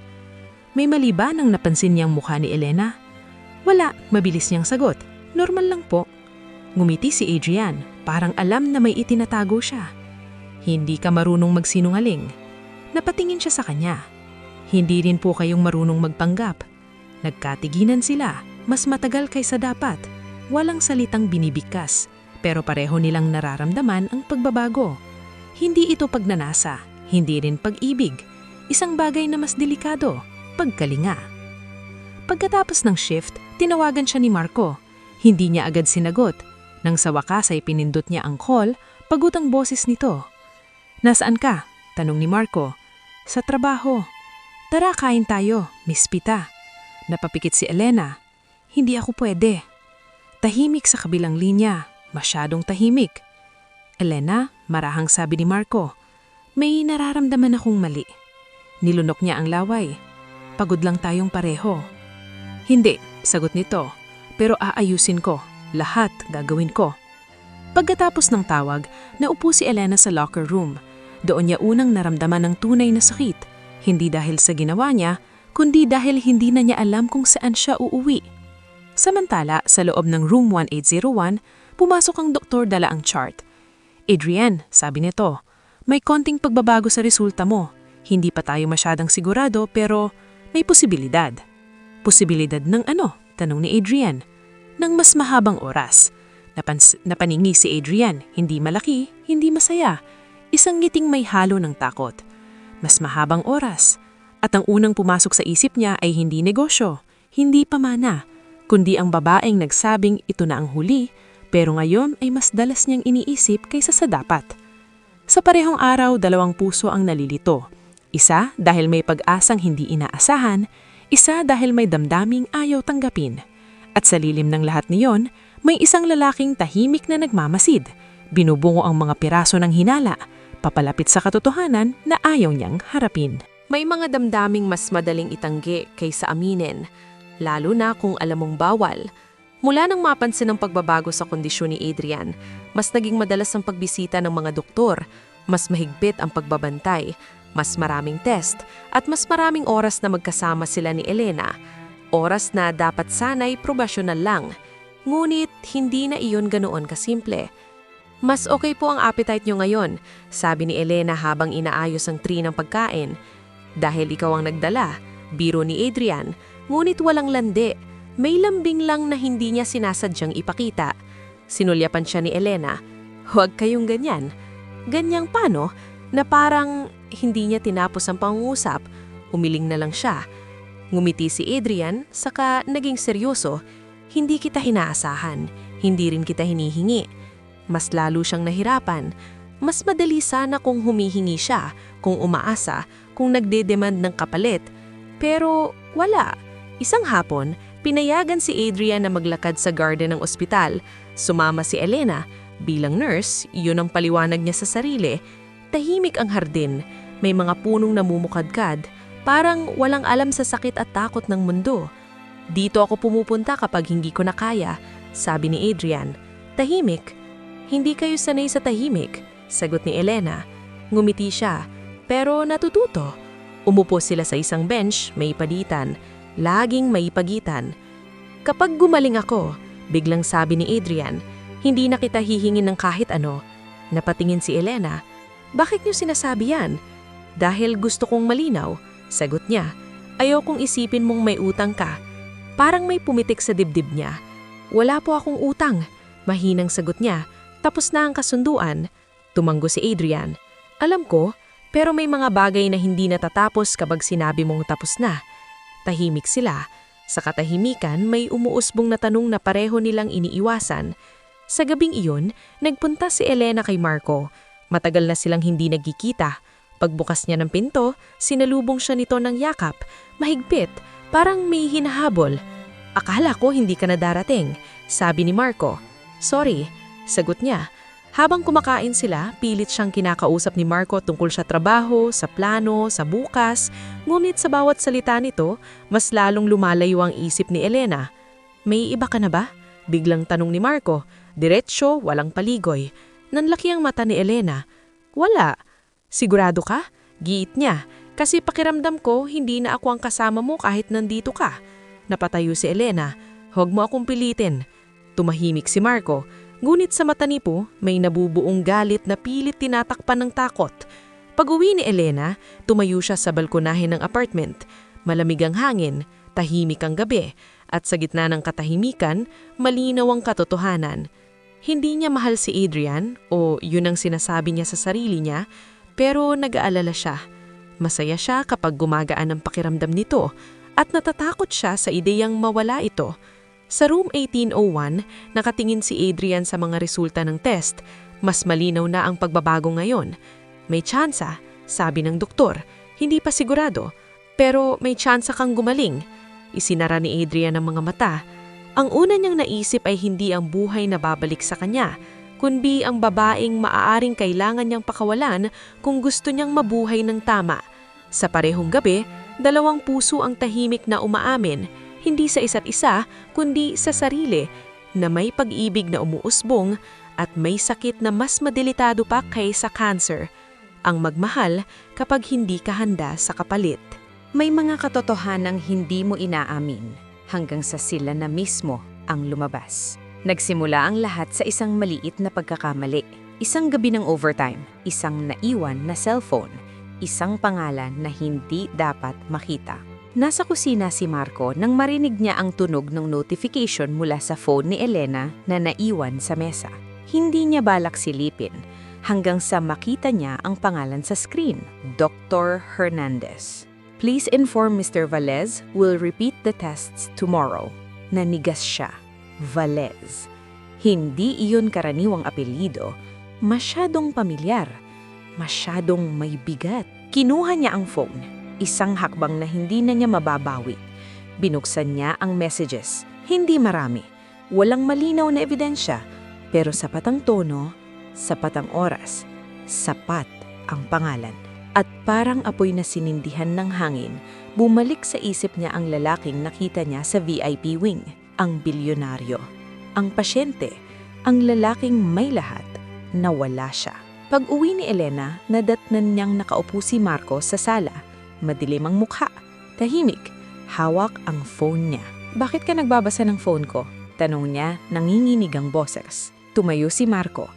May mali ba nang napansin niyang mukha ni Elena? Wala, mabilis niyang sagot. "Normal lang po." Ngumiti si Adrian, parang alam na may itinatago siya. "Hindi ka marunong magsinungaling." Napatingin siya sa kanya. "Hindi rin po kayong marunong magpanggap." Nagkatiginan sila, mas matagal kaysa dapat. Walang salitang binibigkas, pero pareho nilang nararamdaman ang pagbabago. Hindi ito pagnanasa, hindi rin pag-ibig. Isang bagay na mas delikado, pagkalinga. Pagkatapos ng shift, tinawagan siya ni Marco. Hindi niya agad sinagot. Nang sa wakas ay pinindot niya ang call, pagod ang boses nito. "Nasaan ka?" tanong ni Marco. "Sa trabaho." "Tara, kain tayo, Miss Pita." Napapikit si Elena. "Hindi ako pwede." Tahimik sa kabilang linya, masyadong tahimik. "Elena," marahang sabi ni Marco, "may nararamdaman akong mali." Nilunok niya ang laway. "Pagod lang tayong pareho." "Hindi," sagot nito, "pero aayusin ko. Lahat gagawin ko." Pagkatapos ng tawag, naupo si Elena sa locker room. Doon niya unang naramdaman ng tunay na sakit. Hindi dahil sa ginawa niya, kundi dahil hindi na niya alam kung saan siya uuwi. Samantala, sa loob ng room 1801, pumasok ang doktor dala ang chart. Adrian, sabi nito, may konting pagbabago sa resulta mo. Hindi pa tayo masyadang sigurado pero may posibilidad. Posibilidad ng ano? Tanong ni Adrian. Ng mas mahabang oras. Napaningi si Adrian, hindi malaki, hindi masaya. Isang ngiting may halo ng takot. Mas mahabang oras. At ang unang pumasok sa isip niya ay hindi negosyo, hindi pamana, kundi ang babaeng nagsabing ito na ang huli, pero ngayon ay mas dalas niyang iniisip kaysa sa dapat. Sa parehong araw, 2 puso ang nalilito. Isa dahil may pag-asang hindi inaasahan, isa dahil may damdaming ayaw tanggapin. At sa lilim ng lahat niyon, may isang lalaking tahimik na nagmamasid. Binubungo ang mga piraso ng hinala, papalapit sa katotohanan na ayaw niyang harapin. May mga damdaming mas madaling itanggi kaysa aminin, lalo na kung alam mong bawal. Mula nang mapansin ang pagbabago sa kondisyon ni Adrian, mas naging madalas ang pagbisita ng mga doktor, mas mahigpit ang pagbabantay, mas maraming test, at mas maraming oras na magkasama sila ni Elena. Oras na dapat sana'y probasyonal lang. Ngunit hindi na iyon ganoon kasimple. Mas okay po ang appetite nyo ngayon, sabi ni Elena habang inaayos ang tray ng pagkain. Dahil ikaw ang nagdala, biro ni Adrian, ngunit walang landi. May lambing lang na hindi niya sinasadyang ipakita. Sinulyapan siya ni Elena. Huwag kayong ganyan. Ganyang paano? Na parang hindi niya tinapos ang pangungusap. Umiling na lang siya. Ngumiti si Adrian, saka naging seryoso. Hindi kita inaasahan, hindi rin kita hinihingi. Mas lalo siyang nahirapan. Mas madali sana kung humihingi siya, kung umaasa, kung nagdedemand ng kapalit. Pero wala. Isang hapon, pinayagan si Adrian na maglakad sa garden ng ospital. Sumama si Elena. Bilang nurse, yun ang paliwanag niya sa sarili. Tahimik ang hardin. May mga punong namumukadkad. Parang walang alam sa sakit at takot ng mundo. Dito ako pumupunta kapag hindi ko na kaya, sabi ni Adrian. Tahimik? Hindi kayo sanay sa tahimik, sagot ni Elena. Ngumiti siya, pero natututo. Umupo sila sa isang bench, may pagitan. Laging may pagitan. Kapag gumaling ako, biglang sabi ni Adrian, hindi na kita hihingin ng kahit ano. Napatingin si Elena. Bakit niyo sinasabi yan? Dahil gusto kong malinaw, sagot niya. Ayaw kong isipin mong may utang ka. Parang may pumitik sa dibdib niya. Wala po akong utang, mahinang sagot niya. Tapos na ang kasunduan. Tumanggo si Adrian. Alam ko, pero may mga bagay na hindi natatapos kapag sinabi mong tapos na. Tahimik sila. Sa katahimikan, may umuusbong na tanong na pareho nilang iniiwasan. Sa gabing iyon, nagpunta si Elena kay Marco. Matagal na silang hindi nagkikita. Pagbukas niya ng pinto, sinalubong siya nito ng yakap. Mahigpit, parang may hinahabol. Akala ko hindi ka na darating, sabi ni Marco. Sorry, sagot niya. Habang kumakain sila, pilit siyang kinakausap ni Marco tungkol sa trabaho, sa plano, sa bukas. Ngunit sa bawat salita nito, mas lalong lumalayo ang isip ni Elena. May iba ka na ba? Biglang tanong ni Marco. Diretsyo, walang paligoy. Nanlaki ang mata ni Elena. Wala. Sigurado ka? Giit niya. Kasi pakiramdam ko, hindi na ako ang kasama mo kahit nandito ka. Napatayo si Elena. Huwag mo akong pilitin. Tumahimik si Marco. Ngunit sa mata ni Po, may nabubuong galit na pilit tinatakpan ng takot. Pag-uwi ni Elena, tumayo siya sa balkonahe ng apartment. Malamig ang hangin, tahimik ang gabi, at sa gitna ng katahimikan, malinaw ang katotohanan. Hindi niya mahal si Adrian, o yun ang sinasabi niya sa sarili niya, pero nag-aalala siya. Masaya siya kapag gumagaan ang pakiramdam nito, at natatakot siya sa ideyang mawala ito. Sa room 1801, nakatingin si Adrian sa mga resulta ng test. Mas malinaw na ang pagbabago ngayon. May tsansa, sabi ng doktor. Hindi pa sigurado, pero may tsansa kang gumaling. Isinara ni Adrian ang mga mata. Ang una niyang naisip ay hindi ang buhay na babalik sa kanya, kundi ang babaeng maaaring kailangan niyang pakawalan kung gusto niyang mabuhay ng tama. Sa parehong gabi, 2 puso ang tahimik na umaamin, hindi sa isa't isa, kundi sa sarili, na may pag-ibig na umuusbong at may sakit na mas madelikado pa kaysa cancer, ang magmahal kapag hindi ka handa sa kapalit. May mga katotohanang hindi mo inaamin hanggang sa sila na mismo ang lumabas. Nagsimula ang lahat sa isang maliit na pagkakamali. Isang gabi ng overtime, isang naiwan na cellphone, isang pangalan na hindi dapat makita. Nasa kusina si Marco nang marinig niya ang tunog ng notification mula sa phone ni Elena na naiwan sa mesa. Hindi niya balak silipin hanggang sa makita niya ang pangalan sa screen, Dr. Hernandez. Please inform Mr. Valez will repeat the tests tomorrow. Nanigas siya. Valez. Hindi iyon karaniwang apelyido. Masyadong pamilyar. Masyadong may bigat. Kinuha niya ang phone. Isang hakbang na hindi na niya mababawi. Binuksan niya ang messages. Hindi marami. Walang malinaw na ebidensya. Pero sapat ang tono, sapat ang oras, sapat ang pangalan. At parang apoy na sinindihan ng hangin, bumalik sa isip niya ang lalaking nakita niya sa VIP wing, ang bilyonaryo. Ang pasyente, ang lalaking may lahat, nawala siya. Pag-uwi ni Elena, nadatnan niyang nakaupo si Marco sa sala. Madilim ang mukha, tahimik, hawak ang phone niya. Bakit ka nagbabasa ng phone ko? Tanong niya, nanginginig ang boses. Tumayo si Marco.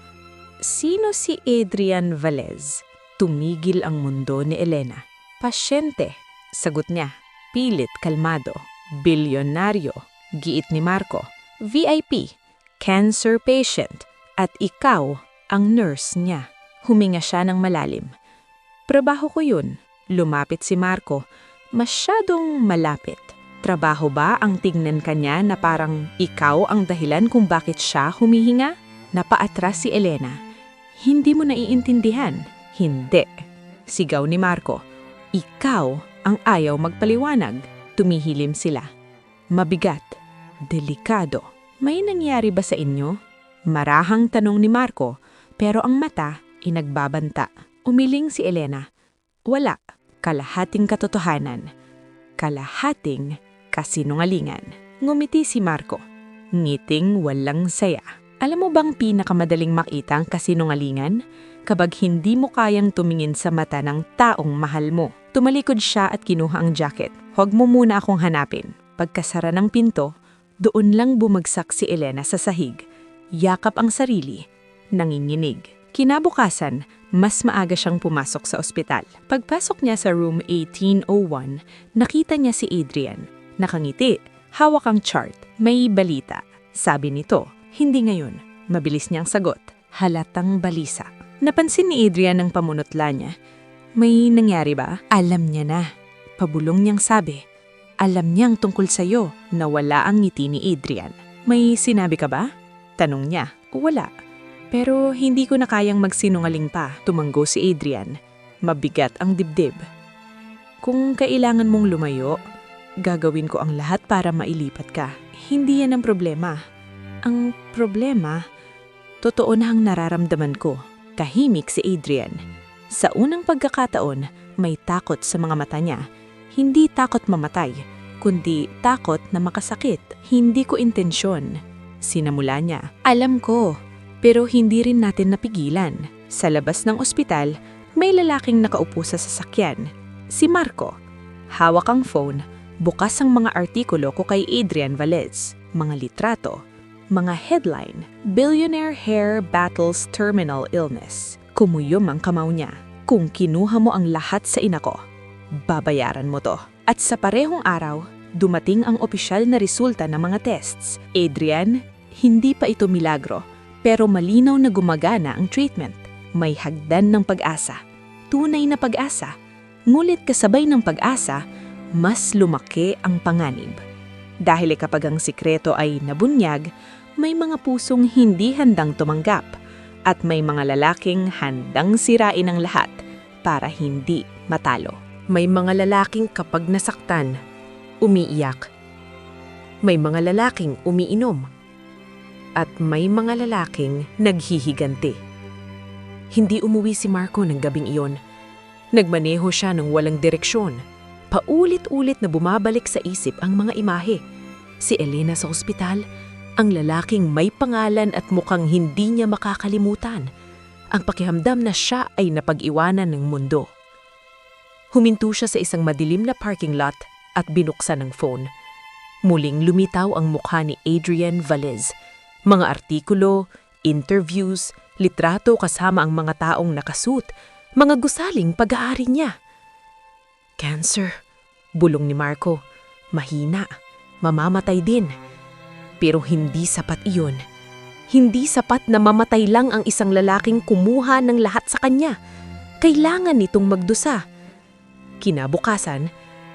Sino si Adrian Valez? Tumigil ang mundo ni Elena. Pasyente, sagot niya. Pilit kalmado. Bilyonaryo, giit ni Marco. VIP, cancer patient. At ikaw ang nurse niya. Huminga siya ng malalim. Trabaho ko yun. Lumapit si Marco. Masyadong malapit. Trabaho ba ang tignan kanya na parang ikaw ang dahilan kung bakit siya humihinga? Napaatras si Elena. Hindi mo naiintindihan. Hindi. Sigaw ni Marco. Ikaw ang ayaw magpaliwanag. Tumihilim sila. Mabigat. Delikado. May nangyari ba sa inyo? Marahang tanong ni Marco, pero ang mata inagbabanta. Umiling si Elena. Wala. Kalahating katotohanan. Kalahating kasinungalingan. Ngumiti si Marco. Ngiting walang saya. Alam mo bang pinakamadaling makita ang kasinungalingan? Kapag hindi mo kayang tumingin sa mata ng taong mahal mo. Tumalikod siya at kinuha ang jacket. Huwag mo muna akong hanapin. Pagkasara ng pinto, doon lang bumagsak si Elena sa sahig. Yakap ang sarili. Nanginginig. Kinabukasan, mas maaga siyang pumasok sa ospital. Pagpasok niya sa room 1801, nakita niya si Adrian. Nakangiti, hawak ang chart, may balita. Sabi nito, hindi ngayon. Mabilis niyang sagot, halatang balisa. Napansin ni Adrian ang pamunutla niya. May nangyari ba? Alam niya na. Pabulong niyang sabi. Alam niyang tungkol sa'yo na wala ang ngiti ni Adrian. May sinabi ka ba? Tanong niya. Wala. Pero hindi ko na kayang magsinungaling pa, tumanggo si Adrian. Mabigat ang dibdib. Kung kailangan mong lumayo, gagawin ko ang lahat para mailipat ka. Hindi yan ang problema. Ang problema, totoo na ang nararamdaman ko. Tahimik si Adrian. Sa unang pagkakataon, may takot sa mga mata niya. Hindi takot mamatay, kundi takot na makasakit. Hindi ko intensyon. Sinamula niya. Alam ko. Pero hindi rin natin napigilan. Sa labas ng ospital, may lalaking nakaupo sa sasakyan. Si Marco. Hawak ang phone, bukas ang mga artikulo ko kay Adrian Valez. Mga litrato, mga headline, Billionaire Hair Battles Terminal Illness. Kumuyom ang kamao niya. Kung kinuha mo ang lahat sa ina ko, babayaran mo to. At sa parehong araw, dumating ang opisyal na resulta ng mga tests. Adrian, hindi pa ito milagro. Pero malinaw na gumagana ang treatment. May hagdan ng pag-asa. Tunay na pag-asa. Ngulit kasabay ng pag-asa, mas lumaki ang panganib. Dahil kapag ang sikreto ay nabunyag, may mga pusong hindi handang tumanggap at may mga lalaking handang sirain ang lahat para hindi matalo. May mga lalaking kapag nasaktan, umiiyak. May mga lalaking umiinom. At may mga lalaking naghihiganti. Hindi umuwi si Marco ng gabing iyon. Nagmaneho siya ng walang direksyon. Paulit-ulit na bumabalik sa isip ang mga imahe. Si Elena sa ospital, Ang lalaking may pangalan at mukhang hindi niya makakalimutan. Ang pakiramdam na siya ay napag-iwanan ng mundo. Huminto siya sa isang madilim na parking lot at binuksan ang phone. Muling lumitaw ang mukha ni Adrian Velez. Mga artikulo, interviews, litrato kasama ang mga taong nakasuot, mga gusaling pag-aari niya. Cancer, bulong ni Marco. Mahina, mamamatay din. Pero hindi sapat iyon. Hindi sapat na mamatay lang ang isang lalaking kumuha ng lahat sa kanya. Kailangan nitong magdusa. Kinabukasan,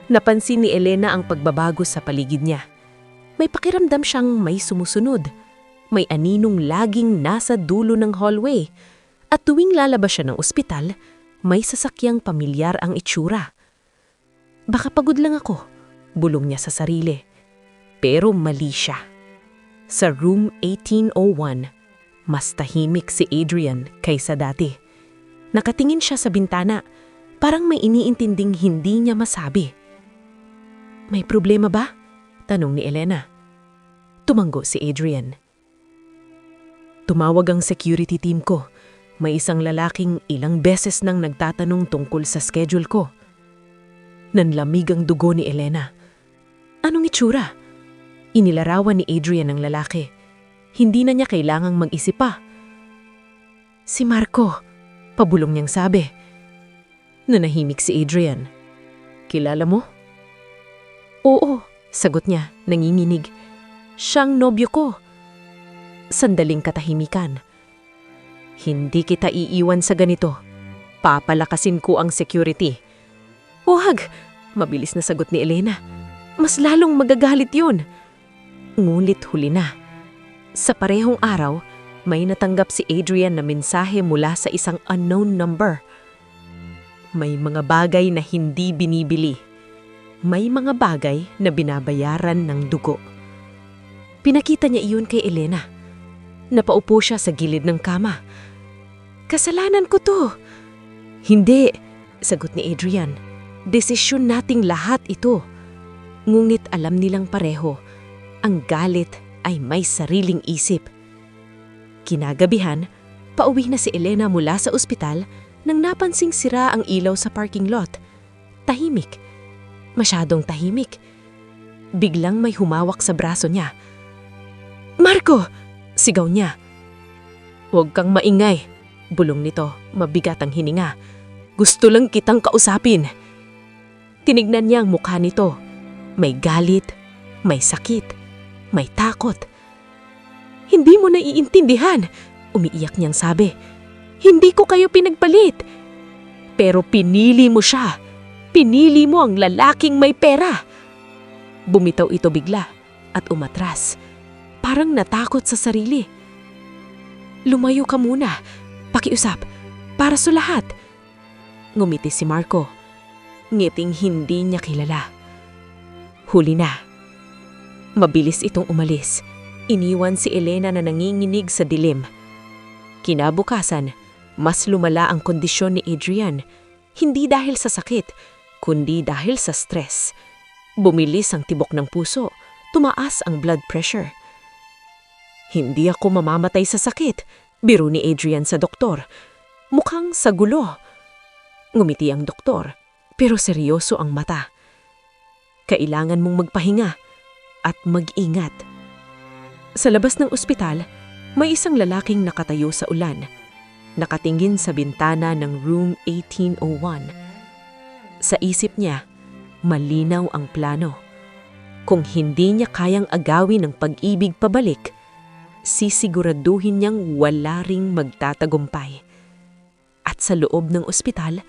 napansin ni Elena ang pagbabago sa paligid niya. May pakiramdam siyang may sumusunod. May aninong laging nasa dulo ng hallway. At tuwing lalabas siya ng ospital, may sasakyang pamilyar ang itsura. Baka pagod lang ako, bulong niya sa sarili. Pero mali siya. Sa room 1801, mas tahimik si Adrian kaysa dati. Nakatingin siya sa bintana, parang may iniintinding hindi niya masabi. May problema ba? Tanong ni Elena. Tumanggo si Adrian. Tumawag ang security team ko. May isang lalaking ilang beses nang nagtatanong tungkol sa schedule ko. Nanlamig ang dugo ni Elena. Anong itsura? Inilarawan ni Adrian ang lalaki. Hindi na niya kailangang mag-isip pa. Si Marco, pabulong niyang sabi. Nanahimik si Adrian. Kilala mo? Oo, sagot niya, nanginginig. Siyang nobyo ko. Sandaling katahimikan. Hindi kita iiwan sa ganito. Papalakasin ko ang security. Huwag! Mabilis na sagot ni Elena. Mas lalong magagalit yun. Ngunit huli na. Sa parehong araw, may natanggap si Adrian na mensahe mula sa isang unknown number. May mga bagay na hindi binibili. May mga bagay na binabayaran ng dugo. Pinakita niya iyon kay Elena. Napaupo siya sa gilid ng kama. Kasalanan ko to. Hindi, sagot ni Adrian. Desisyon nating lahat ito. Ngunit alam nilang pareho, ang galit ay may sariling isip. Kinagabihan, pauwi na si Elena mula sa ospital nang napansing sira ang ilaw sa parking lot. Tahimik. Masyadong tahimik. Biglang may humawak sa braso niya. Marco! Sigaw niya. Huwag kang maingay, bulong nito, mabigat ang hininga. Gusto lang kitang kausapin. Tinignan niya ang mukha nito. May galit, may sakit, may takot. Hindi mo naiintindihan, umiiyak niyang sabi. Hindi ko kayo pinagpalit. Pero pinili mo siya. Pinili mo ang lalaking may pera. Bumitaw ito bigla at umatras. Parang natakot sa sarili. Lumayo ka muna. Pakiusap. Para sa lahat. Ngumiti si Marco. Ngiting hindi niya kilala. Huli na. Mabilis itong umalis. Iniwan si Elena na nanginginig sa dilim. Kinabukasan, mas lumala ang kondisyon ni Adrian. Hindi dahil sa sakit, kundi dahil sa stress. Bumilis ang tibok ng puso. Tumaas ang blood pressure. Hindi ako mamamatay sa sakit, biro ni Adrian sa doktor. Mukhang sa gulo. Ngumiti ang doktor, pero seryoso ang mata. Kailangan mong magpahinga at mag-ingat. Sa labas ng ospital, may isang lalaking nakatayo sa ulan. Nakatingin sa bintana ng room 1801. Sa isip niya, malinaw ang plano. Kung hindi niya kayang agawin ang pag-ibig pabalik, sisiguraduhin niyang wala ring magtatagumpay. At sa loob ng ospital,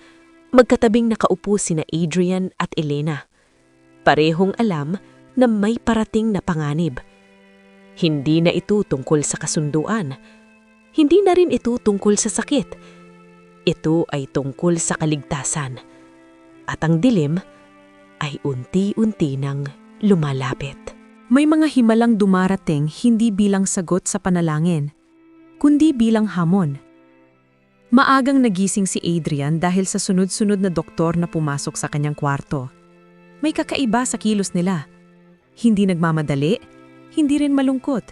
magkatabing nakaupo sina Adrian at Elena. Parehong alam na may parating na panganib. Hindi na ito tungkol sa kasunduan. Hindi na rin ito tungkol sa sakit. Ito ay tungkol sa kaligtasan. At ang dilim ay unti-unti nang lumalapit. May mga himalang dumarating hindi bilang sagot sa panalangin, kundi bilang hamon. Maagang nagising si Adrian dahil sa sunod-sunod na doktor na pumasok sa kanyang kwarto. May kakaiba sa kilos nila. Hindi nagmamadali, hindi rin malungkot.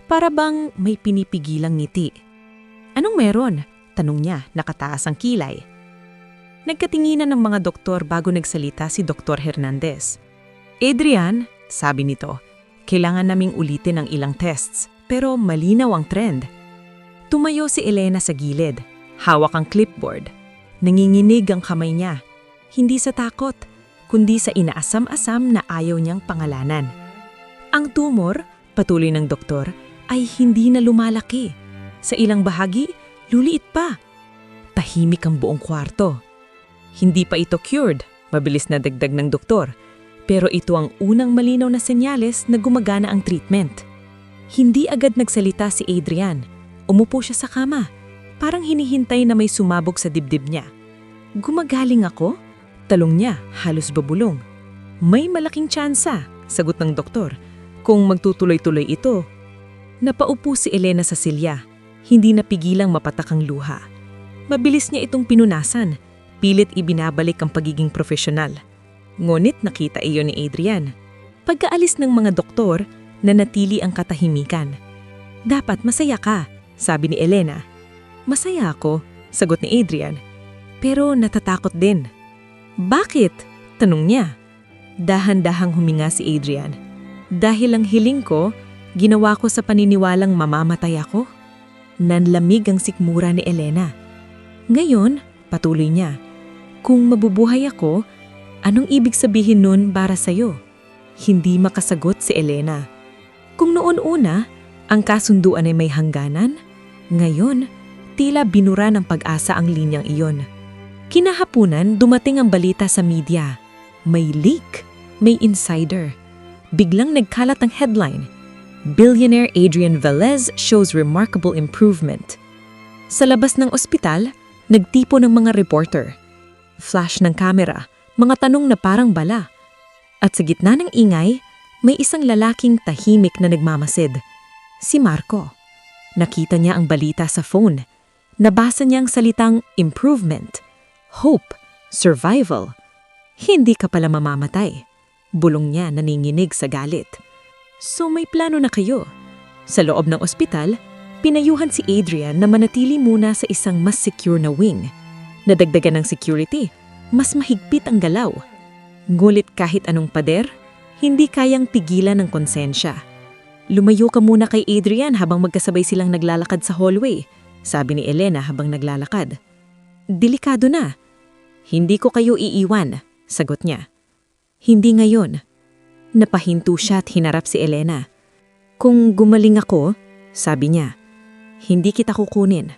Para bang may pinipigilang ngiti. Anong meron? Tanong niya, nakataas ang kilay. Nagkatinginan ng mga doktor bago nagsalita si Dr. Hernandez. Adrian, sabi nito, kailangan naming ulitin ang ilang tests, pero malinaw ang trend. Tumayo si Elena sa gilid, hawak ang clipboard. Nanginginig ang kamay niya, hindi sa takot, kundi sa inaasam-asam na ayaw niyang pangalanan. Ang tumor, patuloy ng doktor, ay hindi na lumalaki. Sa ilang bahagi, luliit pa. Tahimik ang buong kwarto. Hindi pa ito cured, mabilis na dagdag ng doktor. Pero ito ang unang malinaw na senyales na gumagana ang treatment. Hindi agad nagsalita si Adrian. Umupo siya sa kama. Parang hinihintay na may sumabog sa dibdib niya. Gumagaling ako? Talong niya, halos babulong. May malaking tsansa, sagot ng doktor. Kung magtutuloy-tuloy ito. Napaupo si Elena sa silya. Hindi napigilang mapatak ang luha. Mabilis niya itong pinunasan. Pilit ibinabalik ang pagiging profesional. Ngunit nakita iyon ni Adrian. Pagkaalis ng mga doktor, nanatili ang katahimikan. Dapat masaya ka, sabi ni Elena. Masaya ako, sagot ni Adrian. Pero natatakot din. Bakit? Tanong niya. Dahan-dahang huminga si Adrian. Dahil ang hiling ko, ginawa ko sa paniniwalang mamamatay ako. Nanlamig ang sikmura ni Elena. Ngayon, patuloy niya, kung mabubuhay ako, anong ibig sabihin nun para sa'yo? Hindi makasagot si Elena. Kung noon una, ang kasunduan ay may hangganan, ngayon, tila binura ng pag-asa ang linyang iyon. Kinahapunan, dumating ang balita sa media. May leak, may insider. Biglang nagkalat ang headline, Billionaire Adrian Velez shows remarkable improvement. Sa labas ng ospital, nagtipo ng mga reporter. Flash ng kamera, mga tanong na parang bala. At sa gitna ng ingay, may isang lalaking tahimik na nagmamasid. Si Marco. Nakita niya ang balita sa phone. Nabasa niya ang salitang improvement, hope, survival. Hindi ka pala mamamatay. Bulong niya naninginig sa galit. So may plano na kayo. Sa loob ng ospital, pinayuhan si Adrian na manatili muna sa isang mas secure na wing. Nadagdagan ng security, mas mahigpit ang galaw. Ngulit kahit anong pader, hindi kayang pigilan ng konsensya. Lumayo ka muna kay Adrian habang magkasabay silang naglalakad sa hallway, sabi ni Elena habang naglalakad. Delikado na. Hindi ko kayo iiwan, sagot niya. Hindi ngayon. Napahinto siya at hinarap si Elena. Kung gumaling ako, sabi niya, hindi kita kukunin.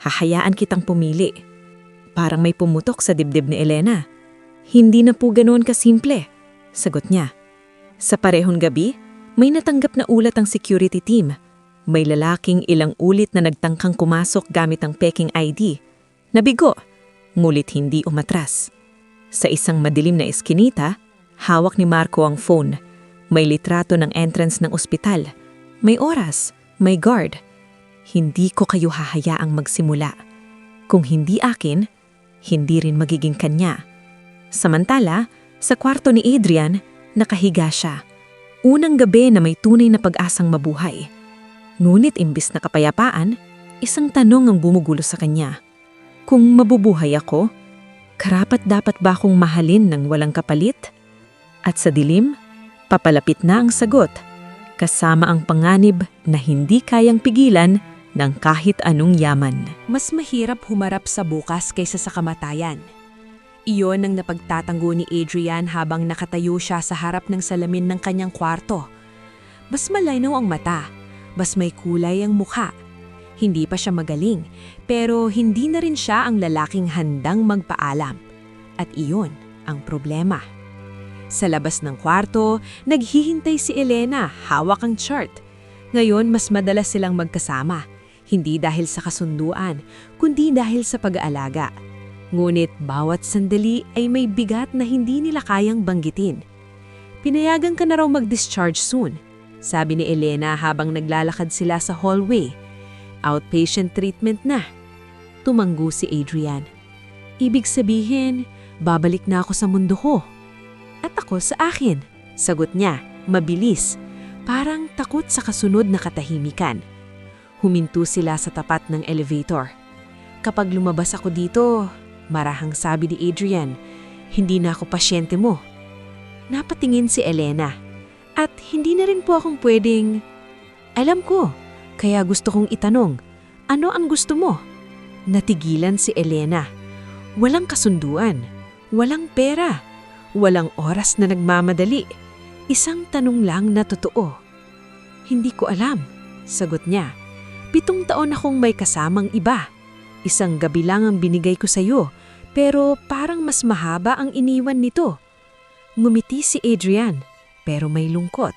Hahayaan kitang pumili. Parang may pumutok sa dibdib ni Elena. Hindi na po ganoon kasimple, sagot niya. Sa parehong gabi, may natanggap na ulat ang security team. May lalaking ilang ulit na nagtangkang kumasok gamit ang peking ID. Nabigo, ngulit hindi umatras. Sa isang madilim na eskinita, hawak ni Marco ang phone. May litrato ng entrance ng ospital. May oras, may guard. Hindi ko kayo hahayaang magsimula. Kung hindi akin, hindi rin magiging kanya. Samantala, sa kwarto ni Adrian, nakahiga siya. Unang gabi na may tunay na pag-asang mabuhay. Ngunit imbis na kapayapaan, isang tanong ang bumugulo sa kanya. Kung mabubuhay ako, karapat-dapat ba akong mahalin ng walang kapalit? At sa dilim, papalapit na ang sagot, kasama ang panganib na hindi kayang pigilan ng kahit anong yaman. Mas mahirap humarap sa bukas kaysa sa kamatayan. Iyon ang napagtatango ni Adrian habang nakatayo siya sa harap ng salamin ng kanyang kwarto. Mas malinaw ang mata, mas may kulay ang mukha. Hindi pa siya magaling, pero hindi na rin siya ang lalaking handang magpaalam. At iyon ang problema. Sa labas ng kwarto, naghihintay si Elena, hawak ang chart. Ngayon, mas madalas silang magkasama. Hindi dahil sa kasunduan, kundi dahil sa pag-aalaga. Ngunit bawat sandali ay may bigat na hindi nila kayang banggitin. Pinayagan ka na raw mag-discharge soon, sabi ni Elena habang naglalakad sila sa hallway. Outpatient treatment na. Tumanggo si Adrian. Ibig sabihin, babalik na ako sa mundo ko. At ako sa akin, sagot niya, mabilis. Parang takot sa kasunod na katahimikan. Huminto sila sa tapat ng elevator. Kapag lumabas ako dito, marahang sabi ni Adrian, hindi na ako pasyente mo. Napatingin si Elena. At hindi na rin po akong pwedeng... Alam ko, kaya gusto kong itanong, ano ang gusto mo? Natigilan si Elena. Walang kasunduan, walang pera, walang oras na nagmamadali. Isang tanong lang na totoo. Hindi ko alam, sagot niya. 7 taon akong may kasamang iba. Isang gabi lang ang binigay ko sa'yo, pero parang mas mahaba ang iniwan nito. Ngumiti si Adrian, pero may lungkot.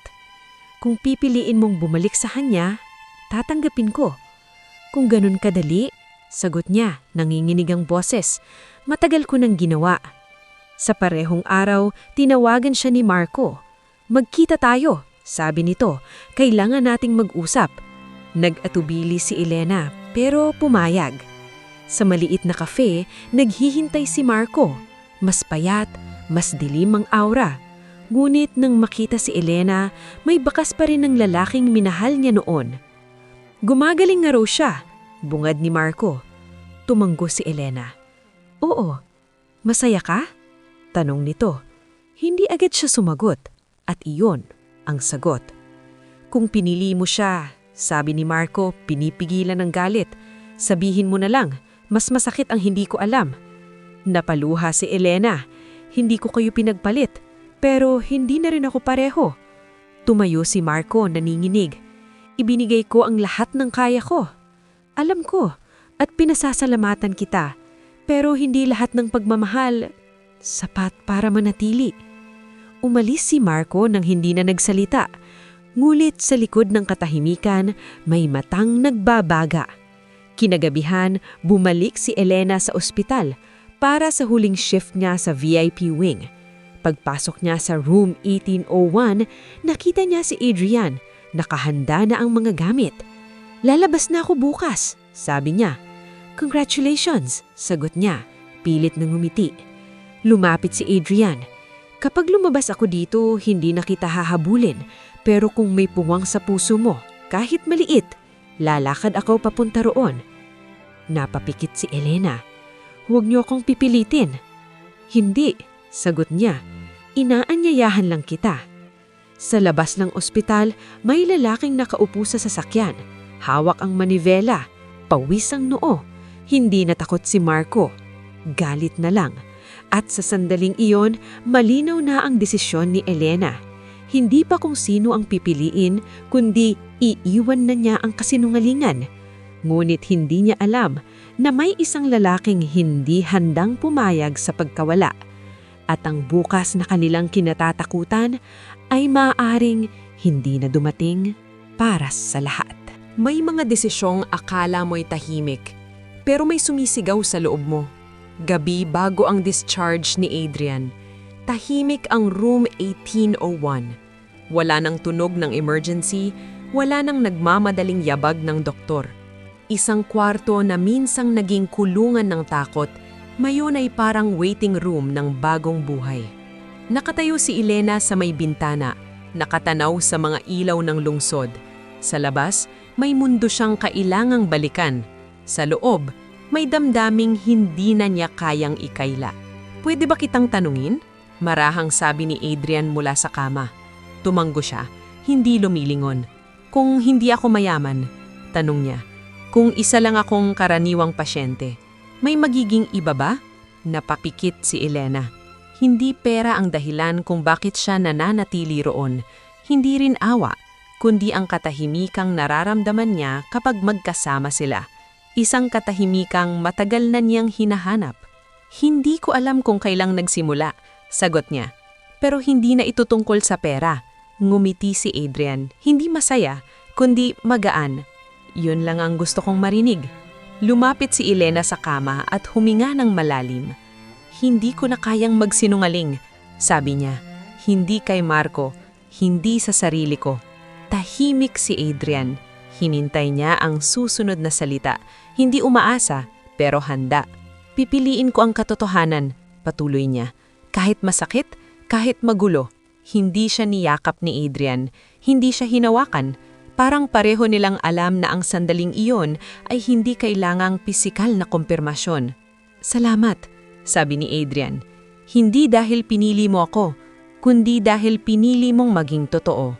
Kung pipiliin mong bumalik sa kanya, tatanggapin ko. Kung ganun kadali, sagot niya, nanginginig ang boses. Matagal ko nang ginawa. Sa parehong araw, tinawagan siya ni Marco. Magkita tayo, sabi nito. Kailangan nating mag-usap. Nag-atubili si Elena, pero pumayag. Sa maliit na kafe, naghihintay si Marco. Mas payat, mas dilim ang aura. Ngunit nang makita si Elena, may bakas pa rin ng lalaking minahal niya noon. Gumagaling nga raw siya, bungad ni Marco. Tumanggo si Elena. Oo, masaya ka? Tanong nito. Hindi agad siya sumagot, at iyon ang sagot. Kung pinili mo siya, sabi ni Marco, pinipigilan ng galit. Sabihin mo na lang, mas masakit ang hindi ko alam. Napaluha si Elena. Hindi ko kayo pinagpalit, pero hindi na rin ako pareho. Tumayo si Marco naninginig. Ibinigay ko ang lahat ng kaya ko. Alam ko, at pinasasalamatan kita, pero hindi lahat ng pagmamahal sapat para manatili. Umalis si Marco nang hindi na nagsalita. Ngulit sa likod ng katahimikan, may matang nagbabaga. Kinagabihan, bumalik si Elena sa ospital para sa huling shift niya sa VIP wing. Pagpasok niya sa room 1801, nakita niya si Adrian. Nakahanda na ang mga gamit. Lalabas na ako bukas, sabi niya. Congratulations, sagot niya. Pilit na ngumiti. Lumapit si Adrian. Kapag lumabas ako dito, hindi na kita hahabulin. Pero kung may puwang sa puso mo, kahit maliit, lalakad ako papunta roon. Napapikit si Elena. Huwag niyo akong pipilitin. Hindi, sagot niya. Inaanyayahan lang kita. Sa labas ng ospital, may lalaking nakaupo sa sasakyan. Hawak ang manivela. Pawis ang noo. Hindi natakot si Marco. Galit na lang. At sa sandaling iyon, malinaw na ang desisyon ni Elena. Hindi pa kung sino ang pipiliin, kundi iiwan na niya ang kasinungalingan. Ngunit hindi niya alam na may isang lalaking hindi handang pumayag sa pagkawala. At ang bukas na kanilang kinatatakutan ay maaaring hindi na dumating para sa lahat. May mga desisyong akala mo'y tahimik, pero may sumisigaw sa loob mo. Gabi bago ang discharge ni Adrian, tahimik ang room 1801. Wala nang tunog ng emergency, wala nang nagmamadaling yabag ng doktor. Isang kwarto na minsang naging kulungan ng takot, mayon ay parang waiting room ng bagong buhay. Nakatayo si Elena sa may bintana, nakatanaw sa mga ilaw ng lungsod. Sa labas, may mundo siyang kailangang balikan. Sa loob, may damdaming hindi na niya kayang ikaila. Pwede ba kitang tanungin? Marahang sabi ni Adrian mula sa kama. Tumanggo siya, hindi lumilingon. Kung hindi ako mayaman, tanong niya. Kung isa lang akong karaniwang pasyente, may magiging iba ba? Napapikit si Elena. Hindi pera ang dahilan kung bakit siya nananatili roon. Hindi rin awa, kundi ang katahimikang nararamdaman niya kapag magkasama sila. Isang katahimikang matagal na niyang hinahanap. Hindi ko alam kung kailang nagsimula, sagot niya. Pero hindi na ito tungkol sa pera. Ngumiti si Adrian, hindi masaya, kundi magaan. Yun lang ang gusto kong marinig. Lumapit si Elena sa kama at huminga ng malalim. Hindi ko na kayang magsinungaling, sabi niya. Hindi kay Marco, hindi sa sarili ko. Tahimik si Adrian. Hinintay niya ang susunod na salita. Hindi umaasa, pero handa. Pipiliin ko ang katotohanan, patuloy niya. Kahit masakit, kahit magulo, Hindi siya niyakap ni Adrian, hindi siya hinawakan. Parang pareho nilang alam na ang sandaling iyon ay hindi kailangang pisikal na kumpirmasyon. Salamat, sabi ni Adrian. Hindi dahil pinili mo ako, kundi dahil pinili mong maging totoo.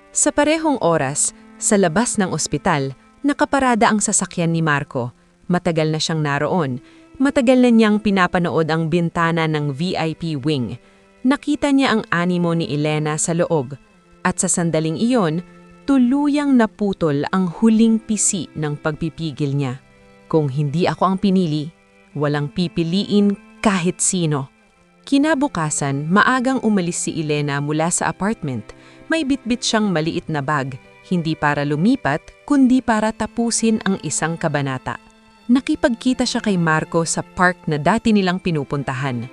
Sa parehong oras, sa labas ng ospital, nakaparada ang sasakyan ni Marco. Matagal na siyang naroon. Matagal na niyang pinapanood ang bintana ng VIP wing. Nakita niya ang animo ni Elena sa loob. At sa sandaling iyon, tuluyang naputol ang huling pisi ng pagpipigil niya. Kung hindi ako ang pinili, walang pipiliin kahit sino. Kinabukasan, maagang umalis si Elena mula sa apartment. May bitbit siyang maliit na bag, hindi para lumipat, kundi para tapusin ang isang kabanata. Nakipagkita siya kay Marco sa park na dati nilang pinupuntahan.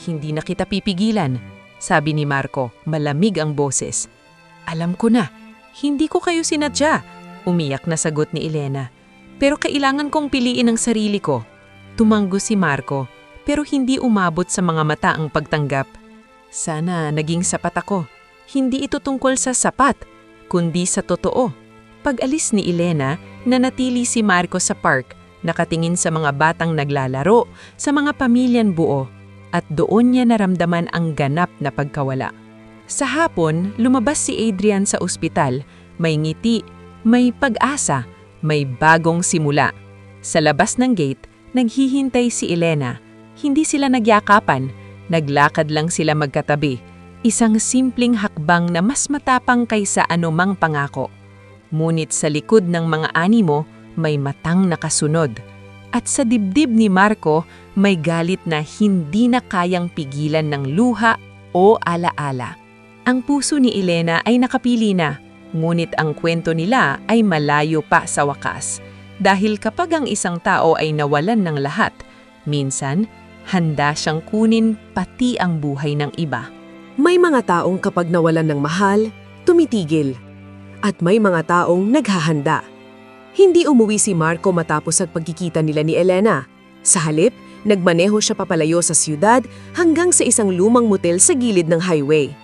Hindi na kita pipigilan, sabi ni Marco, malamig ang boses. Alam ko na. Hindi ko kayo sinadya, umiyak na sagot ni Elena. Pero kailangan kong piliin ang sarili ko. Tumanggo si Marco, pero hindi umabot sa mga mata ang pagtanggap. Sana naging sapat ako. Hindi ito tungkol sa sapat, kundi sa totoo. Pag-alis ni Elena, nanatili si Marco sa park, nakatingin sa mga batang naglalaro, sa mga pamilyan buo, at doon niya naramdaman ang ganap na pagkawala. Sa hapon, lumabas si Adrian sa ospital. May ngiti, may pag-asa, may bagong simula. Sa labas ng gate, naghihintay si Elena. Hindi sila nagyakapan, naglakad lang sila magkatabi. Isang simpleng hakbang na mas matapang kaysa anumang pangako. Ngunit sa likod ng mga animo, may matang nakasunod. At sa dibdib ni Marco, may galit na hindi na kayang pigilan ng luha o alaala. Ang puso ni Elena ay nakapili na, ngunit ang kwento nila ay malayo pa sa wakas. Dahil kapag ang isang tao ay nawalan ng lahat, minsan, handa siyang kunin pati ang buhay ng iba. May mga taong kapag nawalan ng mahal, tumitigil. At may mga taong naghahanda. Hindi umuwi si Marco matapos ang pagkikita nila ni Elena. Sa halip, nagmaneho siya papalayo sa siyudad hanggang sa isang lumang motel sa gilid ng highway.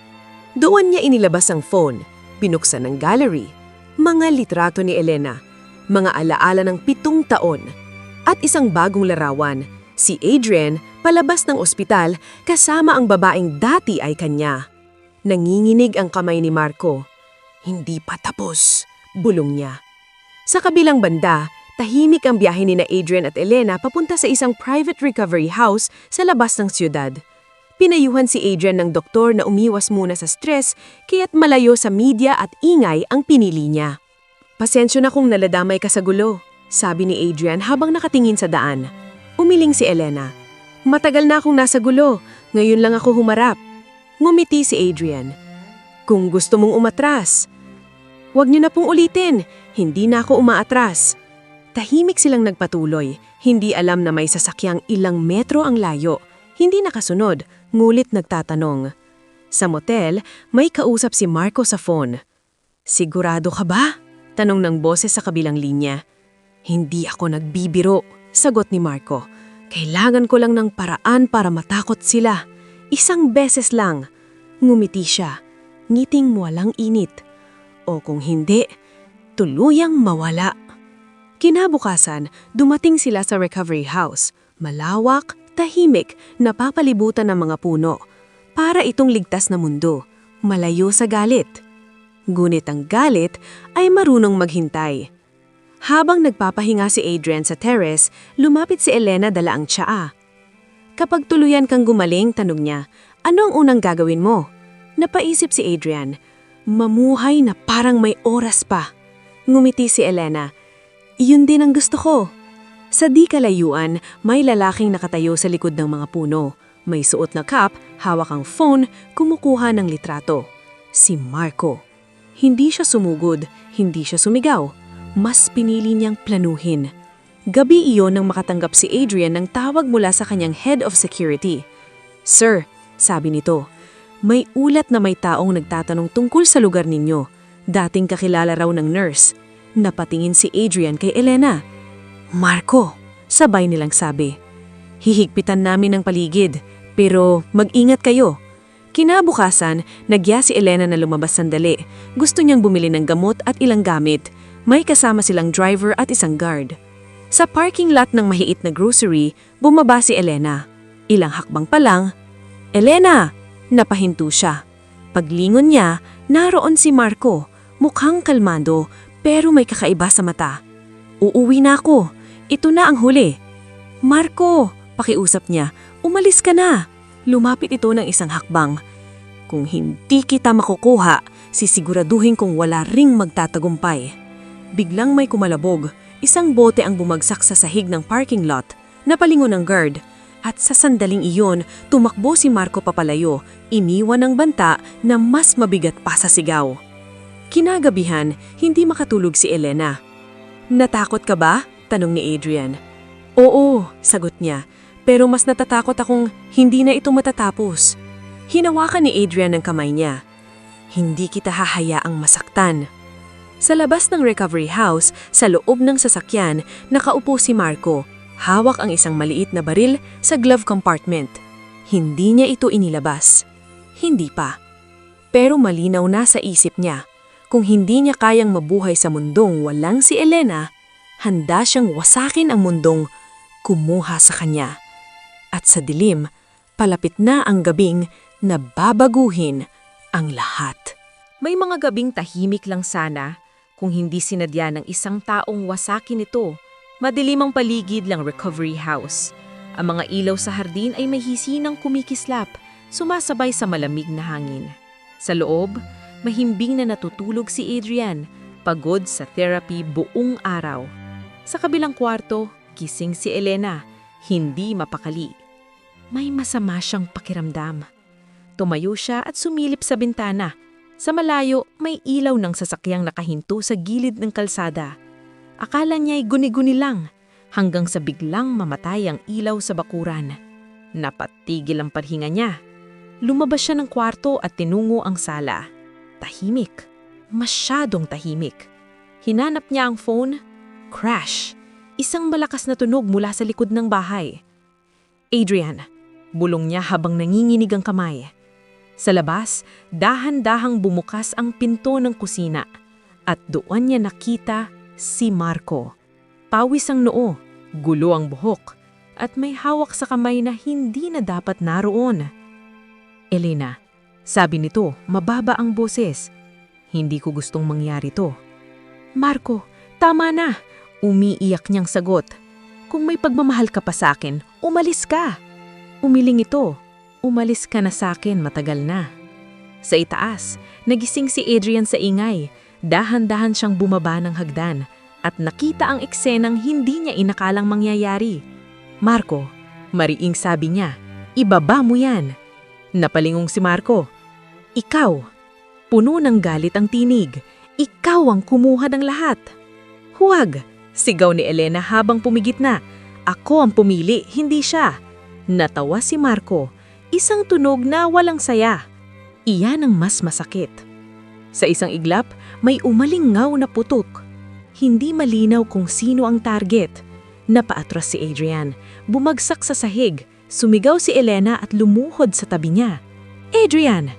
Doon niya inilabas ang phone, binuksan ang gallery, mga litrato ni Elena, mga alaala ng 7 taon, at isang bagong larawan, si Adrian palabas ng ospital kasama ang babaeng dati ay kanya. Nanginginig ang kamay ni Marco. Hindi pa tapos, bulong niya. Sa kabilang banda, tahimik ang biyahe ni na Adrian at Elena papunta sa isang private recovery house sa labas ng siyudad. Pinayuhan si Adrian ng doktor na umiwas muna sa stress kaya't malayo sa media at ingay ang pinili niya. Pasensyo na kung naladamay ka sa gulo, sabi ni Adrian habang nakatingin sa daan. Umiling si Elena. Matagal na akong nasa gulo, ngayon lang ako humarap. Ngumiti si Adrian. Kung gusto mong umatras. Huwag niyo na pong ulitin, hindi na ako umaatras. Tahimik silang nagpatuloy, hindi alam na may sasakyang ilang metro ang layo. Hindi nakasunod, ngulit nagtatanong. Sa motel, may kausap si Marco sa phone. Sigurado ka ba? Tanong ng boses sa kabilang linya. Hindi ako nagbibiro, sagot ni Marco. Kailangan ko lang ng paraan para matakot sila. Isang beses lang. Ngumiti siya, ngiting walang init. O kung hindi, tuluyang mawala. Kinabukasan, dumating sila sa recovery house. Malawak, tahimik, napapalibutan ng mga puno. Para itong ligtas na mundo, malayo sa galit. Ngunit ang galit ay marunong maghintay. Habang nagpapahinga si Adrian sa terrace, lumapit si Elena dala ang tsaa. Kapag tuluyan kang gumaling, tanong niya, ano ang unang gagawin mo? Napaisip si Adrian, mamuhay na parang may oras pa. Ngumiti si Elena, iyon din ang gusto ko. Sa di kalayuan, may lalaking nakatayo sa likod ng mga puno. May suot na cap, hawak ang phone, kumukuha ng litrato. Si Marco. Hindi siya sumugod, hindi siya sumigaw. Mas pinili niyang planuhin. Gabi iyon nang makatanggap si Adrian ng tawag mula sa kanyang head of security. Sir, sabi nito, may ulat na may taong nagtatanong tungkol sa lugar ninyo. Dating kakilala raw ng nurse. Napatingin si Adrian kay Elena. Marco, sabay nilang sabi. Hihigpitan namin ang paligid, pero mag-ingat kayo. Kinabukasan, nagya si Elena na lumabas sandali. Gusto niyang bumili ng gamot at ilang gamit. May kasama silang driver at isang guard. Sa parking lot ng mahiit na grocery, bumaba si Elena. Ilang hakbang pa lang, "Elena!" Napahinto siya. Paglingon niya, naroon si Marco. Mukhang kalmado, pero may kakaiba sa mata. "Uuwi na ako. Ito na ang huli." "Marco!" Pakiusap niya, "Umalis ka na." Lumapit ito ng isang hakbang. "Kung hindi kita makukuha, sisiguraduhin kong wala ring magtatagumpay." Biglang may kumalabog. Isang bote ang bumagsak sa sahig ng parking lot. Napalingon ng guard. At sa sandaling iyon, tumakbo si Marco papalayo, iniwan ng banta na mas mabigat pa sa sigaw. Kinagabihan, hindi makatulog si Elena. "Natakot ka ba?" tanong ni Adrian. "Oo," sagot niya. "Pero mas natatakot akong hindi na ito matatapos." Hinawakan ni Adrian ang kamay niya. "Hindi kita hahayaang masaktan." Sa labas ng recovery house, sa loob ng sasakyan, nakaupo si Marco. Hawak ang isang maliit na baril sa glove compartment. Hindi niya ito inilabas. Hindi pa. Pero malinaw na sa isip niya. Kung hindi niya kayang mabuhay sa mundong walang si Elena, handa siyang wasakin ang mundong kumuha sa kanya. At sa dilim, palapit na ang gabing na babaguhin ang lahat. May mga gabing tahimik lang sana kung hindi sinadya ng isang taong wasakin ito. Madilim ang paligid ng recovery house. Ang mga ilaw sa hardin ay may hisinang kumikislap, sumasabay sa malamig na hangin. Sa loob, mahimbing na natutulog si Adrian, pagod sa therapy buong araw. Sa kabilang kwarto, gising si Elena, hindi mapakali. May masama siyang pakiramdam. Tumayo siya at sumilip sa bintana. Sa malayo, may ilaw ng sasakyang nakahinto sa gilid ng kalsada. Akala niya'y guni-guni lang, hanggang sa biglang mamatay ang ilaw sa bakuran. Napatigil ang paghinga niya. Lumabas siya ng kwarto at tinungo ang sala. Tahimik. Masyadong tahimik. Hinanap niya ang phone. Crash. Isang malakas na tunog mula sa likod ng bahay. "Adrian," bulong niya habang nanginginig ang kamay. Sa labas, dahan-dahang bumukas ang pinto ng kusina. At doon niya nakita si Marco. Pawis ang noo, gulo ang buhok, at may hawak sa kamay na hindi na dapat naroon. "Elena," sabi nito, mababa ang boses. "Hindi ko gustong mangyari to." "Marco, tama na," umiiyak niyang sagot. "Kung may pagmamahal ka pa sa akin, umalis ka." Umiling ito. "Umalis ka na sa akin matagal na." Sa itaas, nagising si Adrian sa ingay. Dahan-dahan siyang bumaba ng hagdan at nakita ang eksenang hindi niya inakalang mangyayari. "Marco," mariing sabi niya, "ibaba mo yan." Napalingong si Marco. "Ikaw." Puno ng galit ang tinig. "Ikaw ang kumuha ng lahat." "Huwag!" sigaw ni Elena habang pumigit na. "Ako ang pumili, hindi siya." Natawa si Marco. Isang tunog na walang saya. Iyan ang mas masakit. Sa isang iglap, may umalingaw na putok. Hindi malinaw kung sino ang target. Napaatras si Adrian. Bumagsak sa sahig. Sumigaw si Elena at lumuhod sa tabi niya. "Adrian!"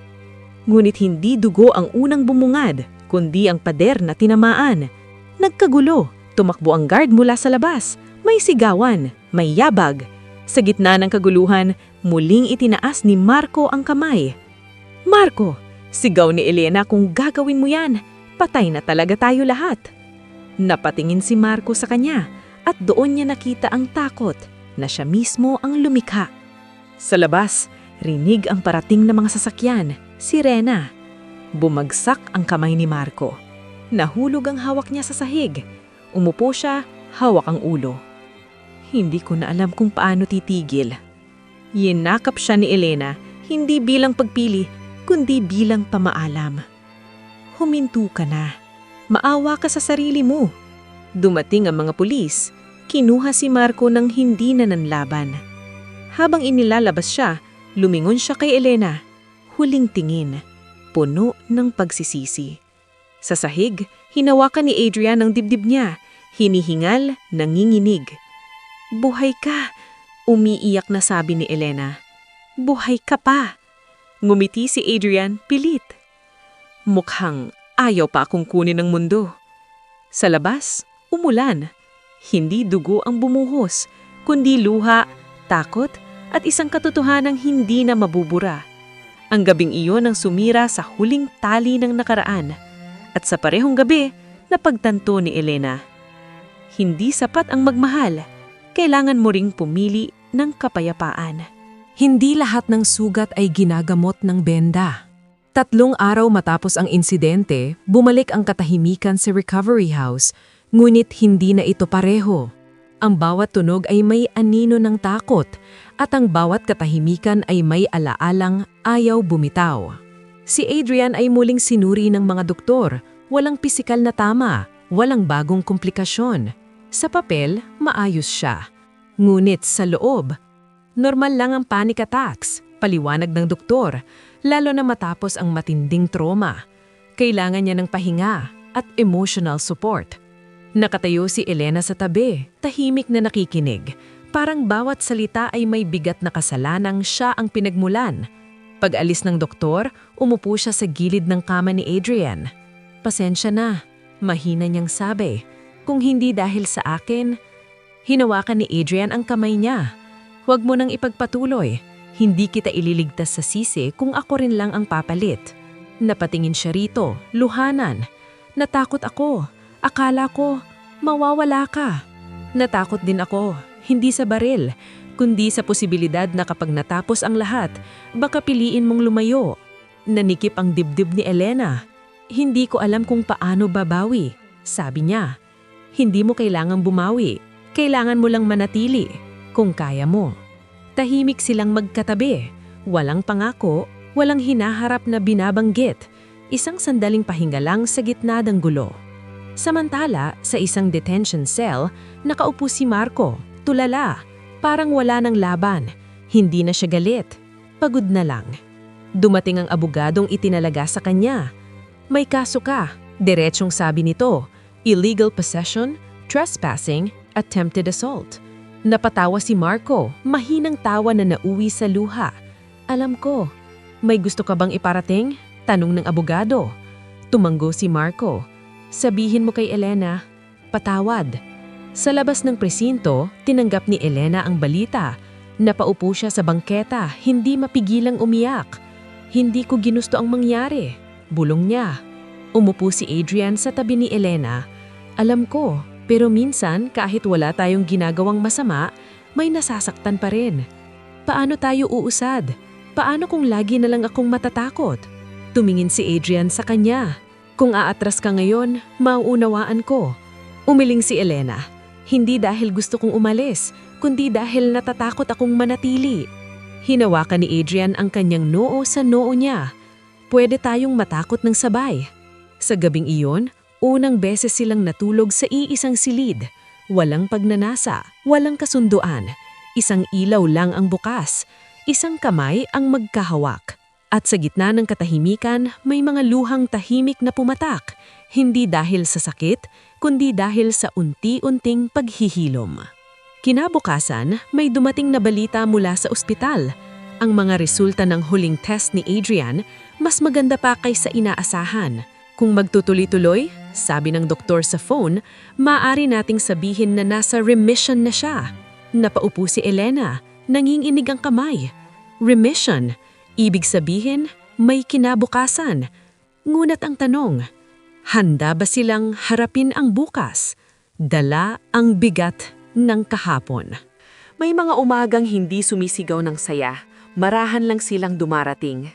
Ngunit hindi dugo ang unang bumungad, kundi ang pader na tinamaan. Nagkagulo. Tumakbo ang guard mula sa labas. May sigawan, may yabag. Sa gitna ng kaguluhan, muling itinaas ni Marco ang kamay. "Marco!" sigaw ni Elena, "kung gagawin mo yan, patay na talaga tayo lahat." Napatingin si Marco sa kanya at doon niya nakita ang takot na siya mismo ang lumikha. Sa labas, rinig ang parating na mga sasakyan, sirena. Bumagsak ang kamay ni Marco. Nahulog ang hawak niya sa sahig. Umupo siya, hawak ang ulo. Hindi ko na alam kung paano titigil. Yinakap siya ni Elena, hindi bilang pagpili, kundi bilang pamaalam. "Huminto ka na. Maawa ka sa sarili mo." Dumating ang mga pulis. Kinuha si Marco ng hindi na nanlaban. Habang inilalabas siya, lumingon siya kay Elena. Huling tingin, puno ng pagsisisi. Sa sahig, hinawakan ni Adrian ang dibdib niya. Hinihingal, nanginginig. "Buhay ka," umiiyak na sabi ni Elena. "Buhay ka pa." Ngumiti si Adrian pilit. Mukhang ayaw pa akong kunin ng mundo. Sa labas, umulan. Hindi dugo ang bumuhos, kundi luha, takot, at isang katotohanang hindi na mabubura. Ang gabing iyon ang sumira sa huling tali ng nakaraan. At sa parehong gabi, napagtanto ni Elena. Hindi sapat ang magmahal. Kailangan mo ring pumili ng kapayapaan. Hindi lahat ng sugat ay ginagamot ng benda. 3 araw matapos ang insidente, bumalik ang katahimikan sa recovery house, ngunit hindi na ito pareho. Ang bawat tunog ay may anino ng takot, at ang bawat katahimikan ay may alaalang ayaw bumitaw. Si Adrian ay muling sinuri ng mga doktor, walang pisikal na tama, walang bagong komplikasyon. Sa papel, maayos siya. Ngunit sa loob, normal lang ang panic attacks, paliwanag ng doktor, lalo na matapos ang matinding trauma. Kailangan niya ng pahinga at emotional support. Nakatayo si Elena sa tabi, tahimik na nakikinig. Parang bawat salita ay may bigat na kasalanang siya ang pinagmulan. Pag-alis ng doktor, umupo siya sa gilid ng kama ni Adrian. Pasensya na, mahina niyang sabi. Kung hindi dahil sa akin, hinawakan ni Adrian ang kamay niya. Huwag mo nang ipagpatuloy. Hindi kita ililigtas sa sisi kung ako rin lang ang papalit. Napatingin siya rito, luhanan. Natakot ako. Akala ko, mawawala ka. Natakot din ako, hindi sa baril, kundi sa posibilidad na kapag natapos ang lahat, baka piliin mong lumayo. Nanikip ang dibdib ni Elena. Hindi ko alam kung paano babawi, sabi niya. Hindi mo kailangang bumawi, kailangan mo lang manatili, kung kaya mo. Tahimik silang magkatabi, walang pangako, walang hinaharap na binabanggit, isang sandaling pahinga lang sa gitna ng gulo. Samantala, sa isang detention cell, nakaupo si Marco, tulala, parang wala ng laban. Hindi na siya galit, pagod na lang. Dumating ang abogadong itinalaga sa kanya. May kaso ka, diretsong sabi nito, illegal possession, trespassing, attempted assault. Napatawa si Marco, mahinang tawa na nauwi sa luha. Alam ko, may gusto ka bang iparating? Tanong ng abogado. Tumanggo si Marco. Sabihin mo kay Elena, patawad. Sa labas ng presinto, tinanggap ni Elena ang balita. Napaupo siya sa bangketa, hindi mapigilang umiyak. Hindi ko ginusto ang mangyari. Bulong niya. Umupo si Adrian sa tabi ni Elena. Alam ko, pero minsan kahit wala tayong ginagawang masama, may nasasaktan pa rin. Paano tayo uusad? Paano kung lagi na lang akong matatakot? Tumingin si Adrian sa kanya. Kung aatras ka ngayon, mauunawaan ko. Umiling si Elena. Hindi dahil gusto kong umalis, kundi dahil natatakot akong manatili. Hinawakan ni Adrian ang kanyang noo sa noo niya. Pwede tayong matakot ng sabay. Sa gabing iyon, unang beses silang natulog sa iisang silid. Walang pagnanasa, walang kasunduan. Isang ilaw lang ang bukas. Isang kamay ang magkahawak. At sa gitna ng katahimikan, may mga luhang tahimik na pumatak. Hindi dahil sa sakit, kundi dahil sa unti-unting paghihilom. Kinabukasan, may dumating na balita mula sa ospital. Ang mga resulta ng huling test ni Adrian, mas maganda pa kaysa inaasahan. Kung magtutuloy-tuloy, sabi ng doktor sa phone, maaari nating sabihin na nasa remission na siya. Napaupo si Elena, nanginginig ang kamay. Remission, ibig sabihin, may kinabukasan. Ngunit ang tanong, handa ba silang harapin ang bukas? Dala ang bigat ng kahapon. May mga umagang hindi sumisigaw ng saya, marahan lang silang dumarating.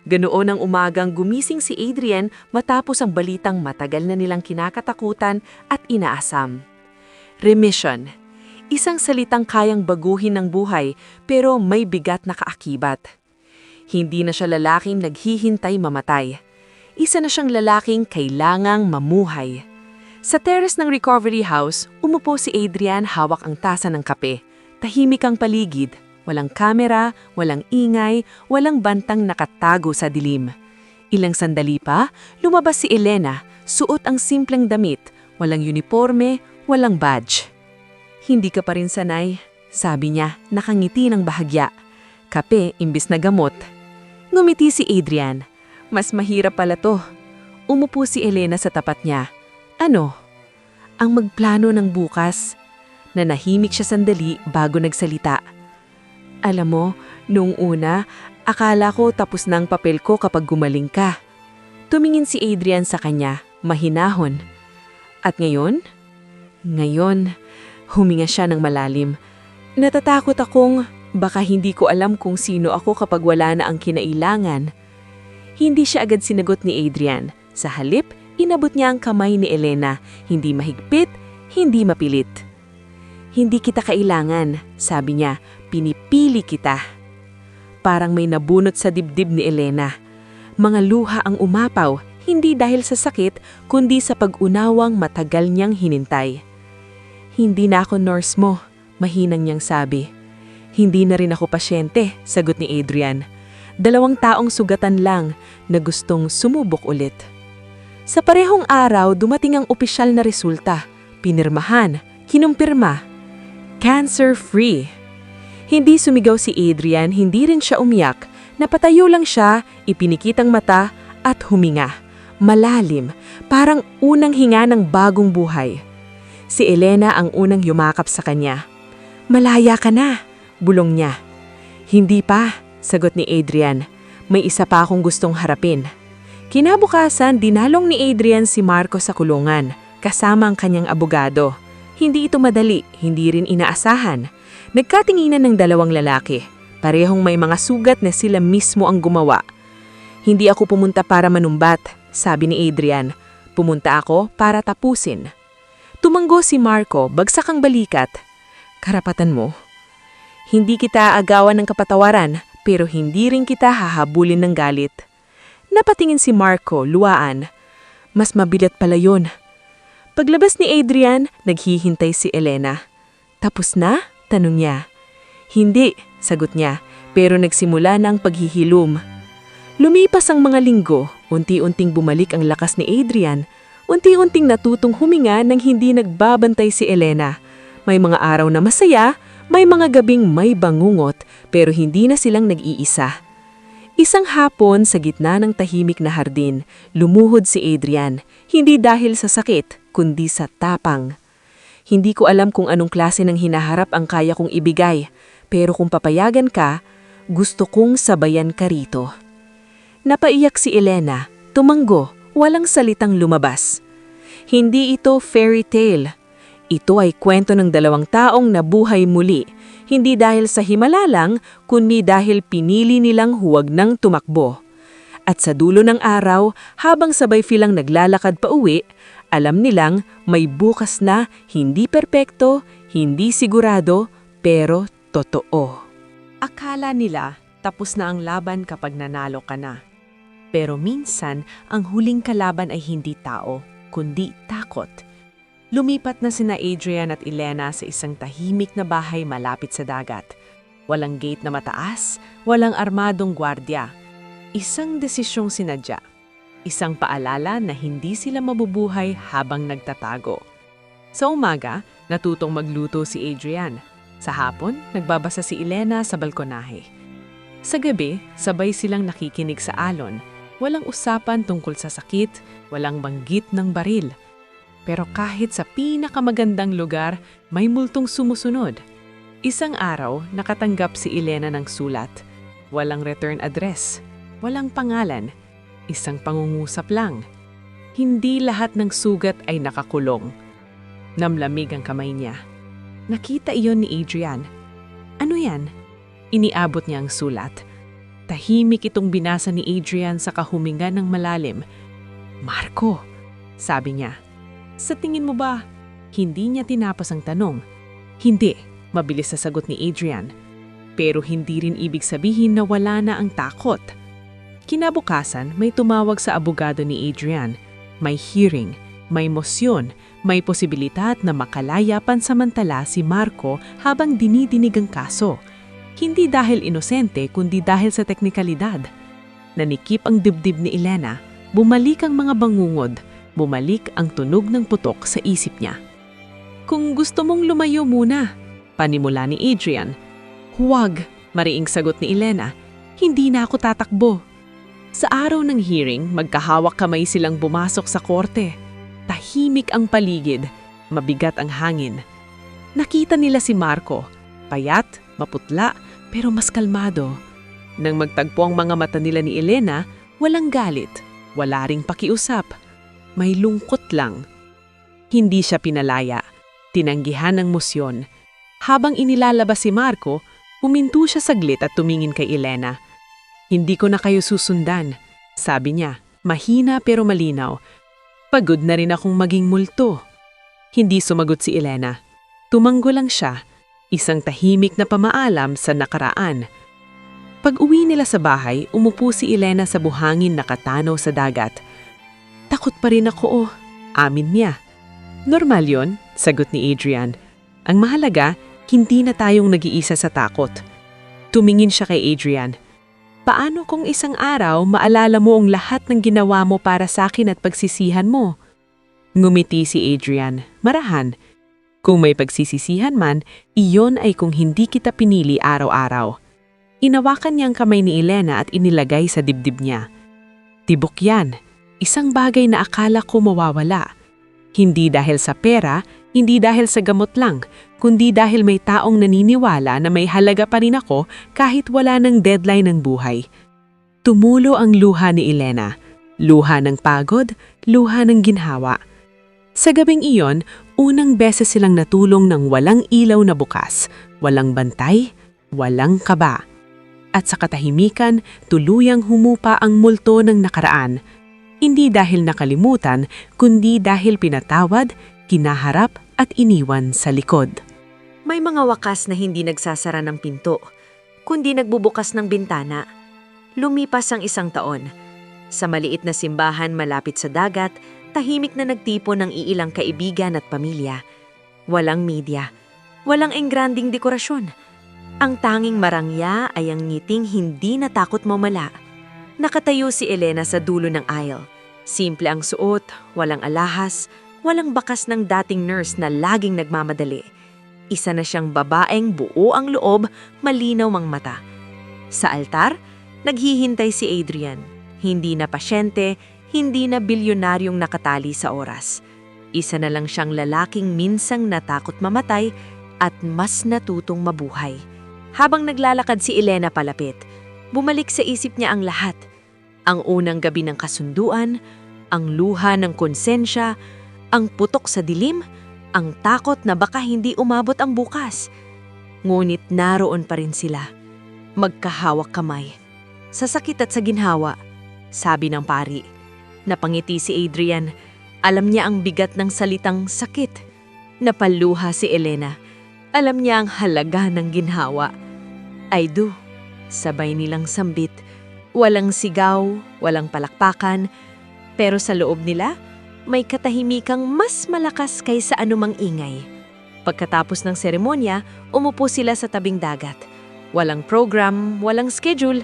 Ganoon ang umagang gumising si Adrian matapos ang balitang matagal na nilang kinakatakutan at inaasam. Remission. Isang salitang kayang baguhin ng buhay pero may bigat na kaakibat. Hindi na siya lalaking naghihintay mamatay. Isa na siyang lalaking kailangang mamuhay. Sa terrace ng recovery house, umupo si Adrian hawak ang tasa ng kape. Tahimik ang paligid. Walang kamera, walang ingay, walang bantang nakatago sa dilim. Ilang sandali pa, lumabas si Elena, suot ang simpleng damit, walang uniforme, walang badge. Hindi ka pa rin sanay, sabi niya, nakangiti ng bahagya. Kape imbis na gamot. Ngumiti si Adrian. Mas mahirap pala to. Umupo si Elena sa tapat niya. Ano? Ang magplano ng bukas. Nanahimik siya sandali bago nagsalita. Alam mo, noong una, akala ko tapos na ang papel ko kapag gumaling ka. Tumingin si Adrian sa kanya, mahinahon. At ngayon? Ngayon, huminga siya ng malalim. Natatakot akong baka hindi ko alam kung sino ako kapag wala na ang kinailangan. Hindi siya agad sinagot ni Adrian. Sa halip, inabot niya ang kamay ni Elena, hindi mahigpit, hindi mapilit. Hindi kita kailangan, sabi niya, pinipili kita. Parang may nabunot sa dibdib ni Elena. Mga luha ang umapaw, hindi dahil sa sakit, kundi sa pag-unawang matagal niyang hinintay. Hindi na ako nurse mo, mahinang niyang sabi. Hindi na rin ako pasyente, sagot ni Adrian. 2 taong sugatan lang na gustong sumubok ulit. Sa parehong araw, dumating ang opisyal na resulta. Pinirmahan, kinumpirma. Cancer-free. Hindi sumigaw si Adrian, hindi rin siya umiyak. Napatayo lang siya, ipinikitang mata at huminga. Malalim, parang unang hinga ng bagong buhay. Si Elena ang unang yumakap sa kanya. Malaya ka na, bulong niya. Hindi pa, sagot ni Adrian. May isa pa akong gustong harapin. Kinabukasan, dinalong ni Adrian si Marco sa kulungan, kasama ang kanyang abogado. Hindi ito madali, hindi rin inaasahan. Nagkatinginan ng 2 lalaki. Parehong may mga sugat na sila mismo ang gumawa. Hindi ako pumunta para manumbat, sabi ni Adrian. Pumunta ako para tapusin. Tumanggo si Marco, bagsak ang balikat. Karapatan mo. Hindi kita agawan ng kapatawaran, pero hindi rin kita hahabulin ng galit. Napatingin si Marco, luwaan. Mas mabigat pala yun. Paglabas ni Adrian, naghihintay si Elena. Tapos na? Tanong niya. Hindi, sagot niya, pero nagsimula na ang paghihilom. Lumipas ang mga linggo, unti-unting bumalik ang lakas ni Adrian, unti-unting natutong huminga nang hindi nagbabantay si Elena. May mga araw na masaya, may mga gabing may bangungot, pero hindi na silang nag-iisa. Isang hapon sa gitna ng tahimik na hardin, lumuhod si Adrian, hindi dahil sa sakit, kundi sa tapang. Hindi ko alam kung anong klase ng hinaharap ang kaya kong ibigay, pero kung papayagan ka, gusto kong sabayan ka rito. Napaiyak si Elena, tumanggo, walang salitang lumabas. Hindi ito fairy tale. Ito ay kwento ng 2 taong nabuhay muli, hindi dahil sa himala lang, kundi dahil pinili nilang huwag nang tumakbo. At sa dulo ng araw, habang sabay silang naglalakad pa uwi, alam nilang may bukas na hindi perpekto, hindi sigurado, pero totoo. Akala nila tapos na ang laban kapag nanalo ka na. Pero minsan, ang huling kalaban ay hindi tao, kundi takot. Lumipat na sina Adrian at Elena sa isang tahimik na bahay malapit sa dagat. Walang gate na mataas, walang armadong gwardya. Isang desisyong sinadya. Isang paalala na hindi sila mabubuhay habang nagtatago. Sa umaga, natutong magluto si Adrian. Sa hapon, nagbabasa si Elena sa balkonahe. Sa gabi, sabay silang nakikinig sa alon. Walang usapan tungkol sa sakit, walang banggit ng baril. Pero kahit sa pinakamagandang lugar, may multong sumusunod. Isang araw, nakatanggap si Elena ng sulat. Walang return address, walang pangalan, isang pangungusap lang. Hindi lahat ng sugat ay nakakulong. Namlamig ang kamay niya. Nakita iyon ni Adrian. Ano yan? Iniabot niya ang sulat. Tahimik itong binasa ni Adrian sa kahuminga ng malalim. Marco, sabi niya. Sa tingin mo ba, hindi niya tinapos ang tanong? Hindi, mabilis sa sagot ni Adrian. Pero hindi rin ibig sabihin na wala na ang takot. Kinabukasan, may tumawag sa abogado ni Adrian. May hearing, may mosyon, may posibilidad na makalaya pansamantala si Marco habang dinidinig ang kaso. Hindi dahil inosente kundi dahil sa teknikalidad. Nanikip ang dibdib ni Elena, bumalik ang mga bangungod, bumalik ang tunog ng putok sa isip niya. Kung gusto mong lumayo muna, panimula ni Adrian. Huwag, mariing sagot ni Elena. Hindi na ako tatakbo. Sa araw ng hearing, magkahawak kamay silang bumasok sa korte. Tahimik ang paligid, mabigat ang hangin. Nakita nila si Marco, payat, maputla, pero mas kalmado. Nang magtagpo ang mga mata nila ni Elena, walang galit, wala ring pakiusap. May lungkot lang. Hindi siya pinalaya, tinanggihan ng musyon. Habang inilalabas si Marco, huminto siya saglit at tumingin kay Elena. Hindi ko na kayo susundan, sabi niya, mahina pero malinaw. Pagod na rin akong maging multo. Hindi sumagot si Elena. Tumanggo lang siya, isang tahimik na pamaalam sa nakaraan. Pag-uwi nila sa bahay, umupo si Elena sa buhangin nakatanaw sa dagat. Takot pa rin ako, amin niya. Normal yon, sagot ni Adrian. Ang mahalaga, hindi na tayong nag-iisa sa takot. Tumingin siya kay Adrian. Paano kung isang araw maalala mo ang lahat ng ginawa mo para sa akin at pagsisihan mo? Ngumiti si Adrian, marahan. Kung may pagsisisihan man, iyon ay kung hindi kita pinili araw-araw. Inawakan niya ang kamay ni Elena at inilagay sa dibdib niya. Tibok yan, isang bagay na akala ko mawawala. Hindi dahil sa pera, hindi dahil sa gamot lang, kundi dahil may taong naniniwala na may halaga pa rin ako kahit wala ng deadline ng buhay. Tumulo ang luha ni Elena. Luha ng pagod, luha ng ginhawa. Sa gabing iyon, unang beses silang natulong ng walang ilaw na bukas, walang bantay, walang kaba. At sa katahimikan, tuluyang humupa ang multo ng nakaraan. Hindi dahil nakalimutan, kundi dahil pinatawad, kinaharap at iniwan sa likod. May mga wakas na hindi nagsasara ng pinto, kundi nagbubukas ng bintana. Lumipas ang 1 taon. Sa maliit na simbahan malapit sa dagat, tahimik na nagtipon ng iilang kaibigan at pamilya. Walang media, walang engranding dekorasyon. Ang tanging marangya ay ang ngiting hindi natakot mamala. Nakatayo si Elena sa dulo ng aisle. Simple ang suot, walang alahas, walang bakas ng dating nurse na laging nagmamadali. Isa na siyang babaeng buo ang loob, malinaw ang mata. Sa altar, naghihintay si Adrian. Hindi na pasyente, hindi na bilyonaryong nakatali sa oras. Isa na lang siyang lalaking minsang natakot mamatay at mas natutong mabuhay. Habang naglalakad si Elena palapit, bumalik sa isip niya ang lahat. Ang unang gabi ng kasunduan, ang luha ng konsensya, ang putok sa dilim, ang takot na baka hindi umabot ang bukas. Ngunit naroon pa rin sila. Magkahawak kamay. Sa sakit at sa ginhawa, sabi ng pari. Napangiti si Adrian. Alam niya ang bigat ng salitang sakit. Napaluha si Elena. Alam niya ang halaga ng ginhawa. I do. Sabay nilang sambit. Walang sigaw, walang palakpakan, pero sa loob nila, may katahimikang mas malakas kaysa anumang ingay. Pagkatapos ng seremonya, umupo sila sa tabing dagat. Walang program, walang schedule.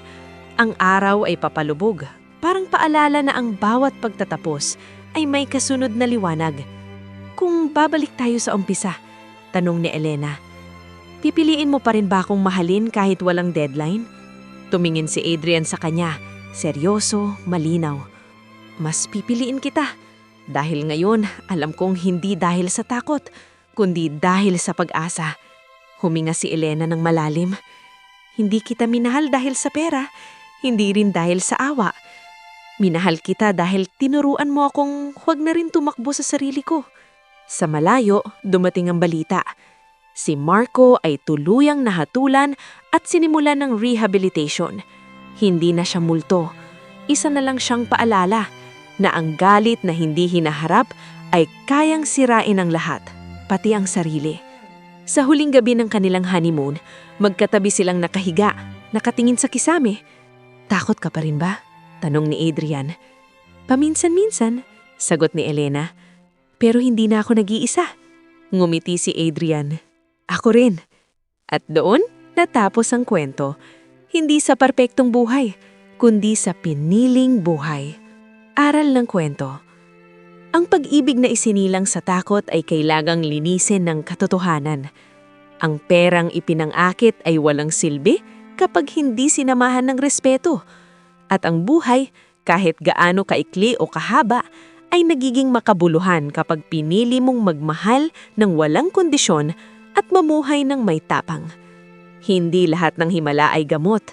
Ang araw ay papalubog. Parang paalala na ang bawat pagtatapos ay may kasunod na liwanag. Kung babalik tayo sa umpisa, tanong ni Elena, pipiliin mo pa rin ba akong mahalin kahit walang deadline? Tumingin si Adrian sa kanya, seryoso, malinaw. Mas pipiliin kita. Dahil ngayon, alam kong hindi dahil sa takot, kundi dahil sa pag-asa. Huminga si Elena ng malalim. Hindi kita minahal dahil sa pera, hindi rin dahil sa awa. Minahal kita dahil tinuruan mo akong huwag na rin tumakbo sa sarili ko. Sa malayo, dumating ang balita. Si Marco ay tuluyang nahatulan at sinimulan ng rehabilitation. Hindi na siya multo. Isa na lang siyang paalala na ang galit na hindi hinaharap ay kayang sirain ang lahat, pati ang sarili. Sa huling gabi ng kanilang honeymoon, magkatabi silang nakahiga, nakatingin sa kisame. Takot ka pa rin ba? Tanong ni Adrian. Paminsan-minsan, sagot ni Elena. Pero hindi na ako nag-iisa. Ngumiti si Adrian. Ako rin. At doon, natapos ang kwento. Hindi sa perpektong buhay, kundi sa piniling buhay. Aral ng kwento. Ang pag-ibig na isinilang sa takot ay kailangang linisin ng katotohanan. Ang perang ipinangakit ay walang silbi kapag hindi sinamahan ng respeto. At ang buhay, kahit gaano kaikli o kahaba, ay nagiging makabuluhan kapag pinili mong magmahal ng walang kondisyon at mamuhay ng may tapang. Hindi lahat ng himala ay gamot.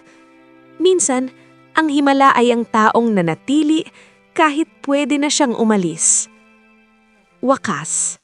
Minsan, ang himala ay ang taong nanatili kahit pwede na siyang umalis. Wakas.